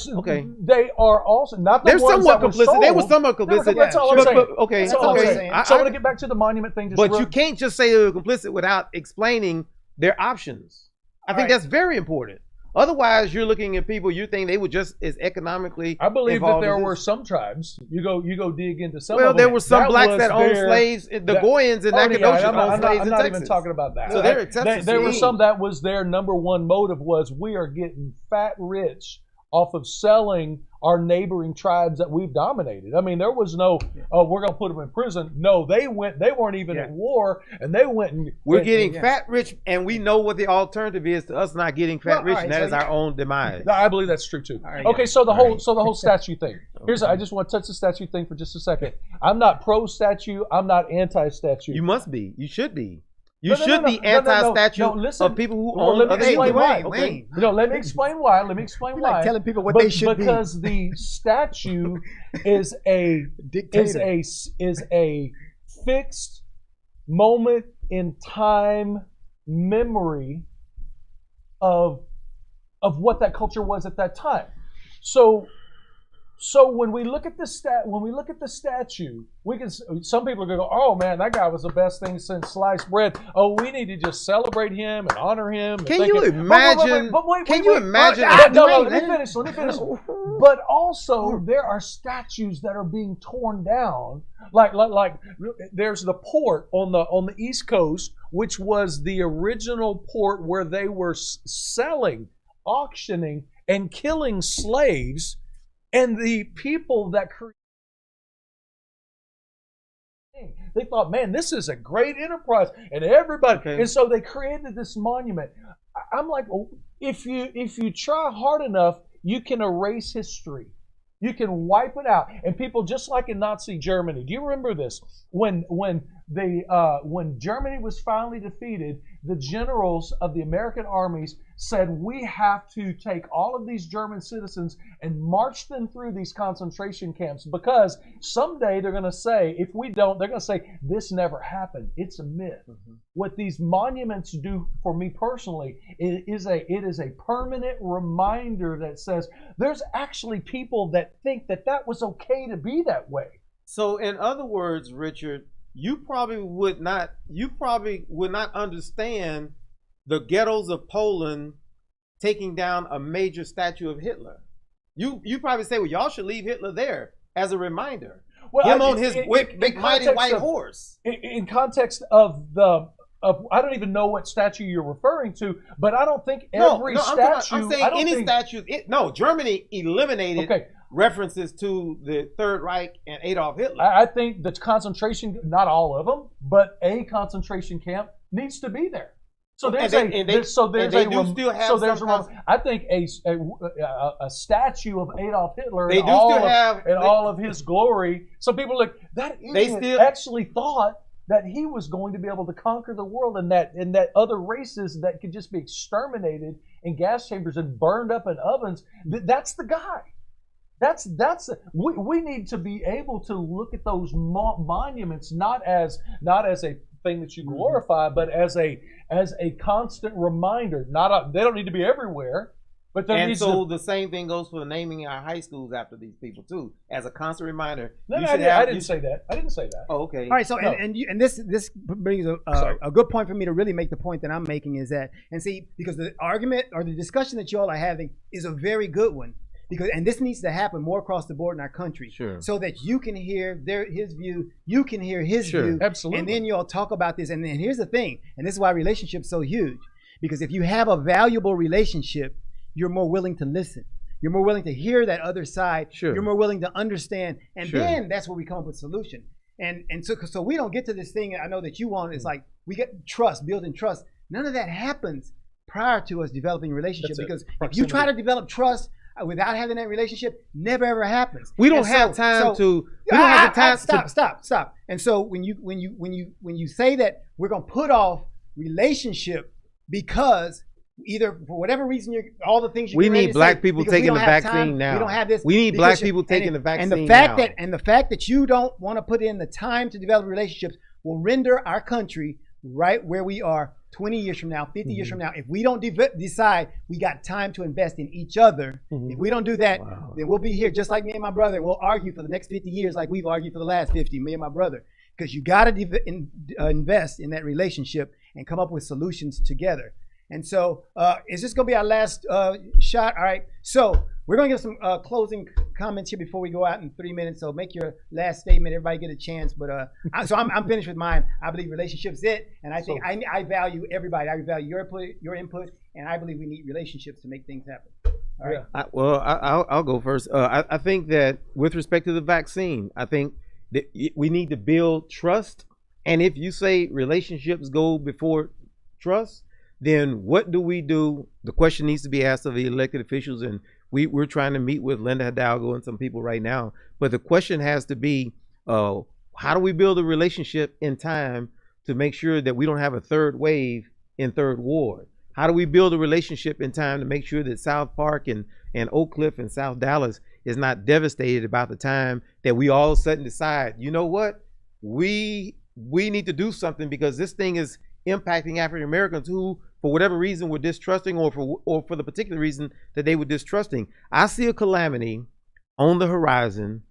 They are also not. They're somewhat complicit. They were somewhat complicit. That's all I'm saying. Okay. That's all I'm saying. So I want to get back to the monument thing. But you can't just say they were complicit without explaining their options. I think that's very important. Otherwise, you're looking at people. You think they were just as economically. I believe that there were some tribes. You go dig into some. Well, of there them. were some blacks that owned slaves. The Goyans in Nacogdoches owned slaves in Texas. I'm not even talking about that. So there exceptions. There were some that was their number one motive was we are getting fat rich off of selling our neighboring tribes that we've dominated. I mean, there was no, we're going to put them in prison. No, they weren't even at war, and they went and... We're getting fat rich, and we know what the alternative is to us not getting fat rich, and that is our own demise. No, I believe that's true, too. Okay, so the whole statue thing. I just want to touch the statue thing for just a second. I'm not pro-statue. I'm not anti-statue. You must be. You should be. You should be anti-statue of people who own other people. Wayne. Let me explain why. Like telling people what they should because the statue is a fixed moment in time memory of what that culture was at that time. So when we look at the statue, we can. Some people are going to go, "Oh man, that guy was the best thing since sliced bread." Oh, we need to just celebrate him and honor him. Can you imagine? Can you imagine? No, let me finish. But also, there are statues that are being torn down. Like there's the port on the East Coast, which was the original port where they were selling, auctioning, and killing slaves. And the people that created, they thought, man, this is a great enterprise, and everybody, and so they created this monument. I'm like, if you try hard enough, you can erase history. You can wipe it out. And people, just like in Nazi Germany, do you remember this? When Germany was finally defeated, the generals of the American armies said, we have to take all of these German citizens and march them through these concentration camps, because someday they're going to say, if we don't, they're going to say, this never happened. It's a myth. Mm-hmm. What these monuments do for me personally it is a permanent reminder that says there's actually people that think that was okay to be that way. So in other words, Richard, you probably would not understand the ghettos of Poland taking down a major statue of Hitler. You probably say, well, y'all should leave Hitler there as a reminder. Well, him on his big mighty white horse. In context of I don't even know what statue you're referring to, but I don't think every statue. I'm saying any statue. Germany eliminated references to the Third Reich and Adolf Hitler. I think the concentration, not all of them, but a concentration camp needs to be there. So there's I think a statue of Adolf Hitler in all of his glory. Some people actually thought that he was going to be able to conquer the world, and that other races that could just be exterminated in gas chambers and burned up in ovens. That's the guy. We need to be able to look at those monuments not as a thing that you glorify, but as a constant reminder. They don't need to be everywhere, but the same thing goes for naming our high schools after these people too, as a constant reminder. I didn't say that. Oh, okay. All right. So and this brings a good point for me to really make the point that I'm making is that, and see, because the argument or the discussion that you all are having is a very good one. And this needs to happen more across the board in our country, so that you can hear his view, you can hear his view, absolutely, and then you all talk about this. And then here's the thing, and this is why relationships so huge, because if you have a valuable relationship, you're more willing to listen, you're more willing to hear that other side, you're more willing to understand, and then that's where we come up with a solution. And so we don't get to this thing. I know that you want is like we get trust, building trust. None of that happens prior to us developing a relationship, because if you try to develop trust without having that relationship, never ever happens. We don't have time to. We don't have the time. Stop. And so when you say that we're gonna put off relationship because either for whatever reason, all the things you We get ready need to black say, people because we taking don't the have vaccine time, now. We don't have this. We need because black people taking the vaccine and the fact now. and the fact that you don't want to put in the time to develop relationships will render our country right where we are 20 years from now, 50 years from now. If we don't decide we got time to invest in each other, if we don't do that, then we'll be here just like me and my brother. We'll argue for the next 50 years like we've argued for the last 50, me and my brother. Because you got to invest in that relationship and come up with solutions together. And so, is this going to be our last shot? All right. So we're going to give some closing comments here before we go out in 3 minutes. So make your last statement. Everybody get a chance. But I'm finished with mine. I believe relationships it, and I think I value everybody. I value your input, and I believe we need relationships to make things happen. All right. I'll go first. I think that with respect to the vaccine, I think that we need to build trust. And if you say relationships go before trust, then what do we do? The question needs to be asked of the elected officials, and we're trying to meet with Linda Hidalgo and some people right now. But the question has to be, how do we build a relationship in time to make sure that we don't have a third wave in Third Ward? How do we build a relationship in time to make sure that South Park and Oak Cliff and South Dallas is not devastated about the time that we all of a sudden decide, you know what, we need to do something because this thing is impacting African Americans who, for whatever reason, were distrusting, or for the particular reason that they were distrusting. I see a calamity on the horizon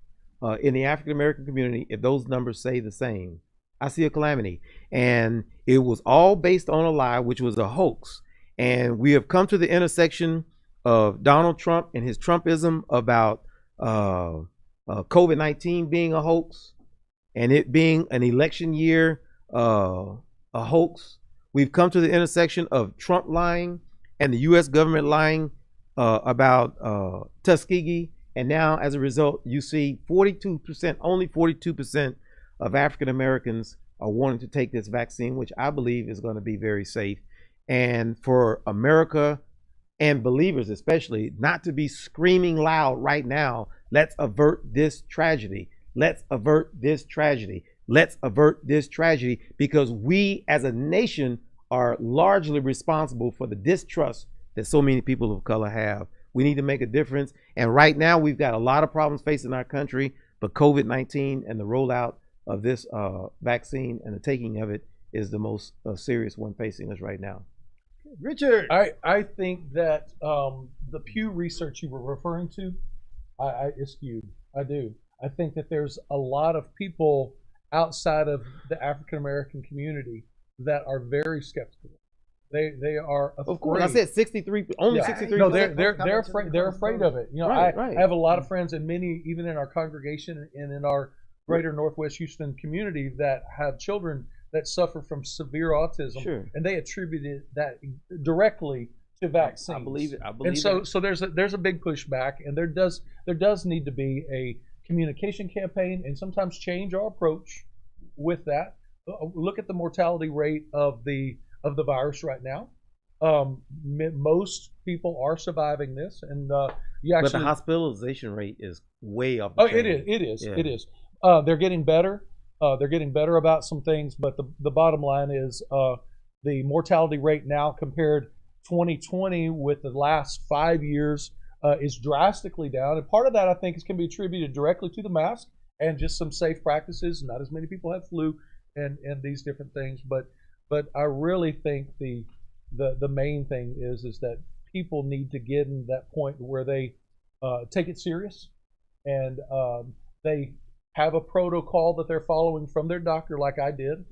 in the African American community if those numbers say the same. I see a calamity, and it was all based on a lie, which was a hoax. And we have come to the intersection of Donald Trump and his Trumpism about COVID-19 being a hoax and it being an election year a hoax. We've come to the intersection of Trump lying and the U.S. government lying about Tuskegee. And now, as a result, you see 42%, only 42% of African Americans are wanting to take this vaccine, which I believe is going to be very safe. And for America and believers especially not to be screaming loud right now, let's avert this tragedy. Let's avert this tragedy. Let's avert this tragedy, because we as a nation are largely responsible for the distrust that so many people of color have. We need to make a difference. And right now we've got a lot of problems facing our country, but COVID-19 and the rollout of this vaccine and the taking of it is the most serious one facing us right now. Richard. I think that the Pew research you were referring to, is skewed. I do. I think that there's a lot of people outside of the African American community that are very skeptical. They are afraid. Of course, I said 63. Only 63. No, they're afraid. They're afraid of it. You know, Right. I have a lot of friends, and many even in our congregation and in our greater Northwest Houston community that have children that suffer from severe autism, Sure. and they attributed that directly to vaccines. I believe it. And so there's a big pushback, and there does need to be a communication campaign and sometimes change our approach with that. Look at the mortality rate of the virus right now. Most people are surviving this, and you actually. But the hospitalization rate is way up. It is. They're getting better. They're getting better about some things, but the bottom line is the mortality rate now compared 2020 with the last 5 years is drastically down, and part of that I think can be attributed directly to the mask and just some safe practices. Not as many people have flu and these different things, but I really think the main thing is that people need to get in that point where they take it serious, and they have a protocol that they're following from their doctor, like I did.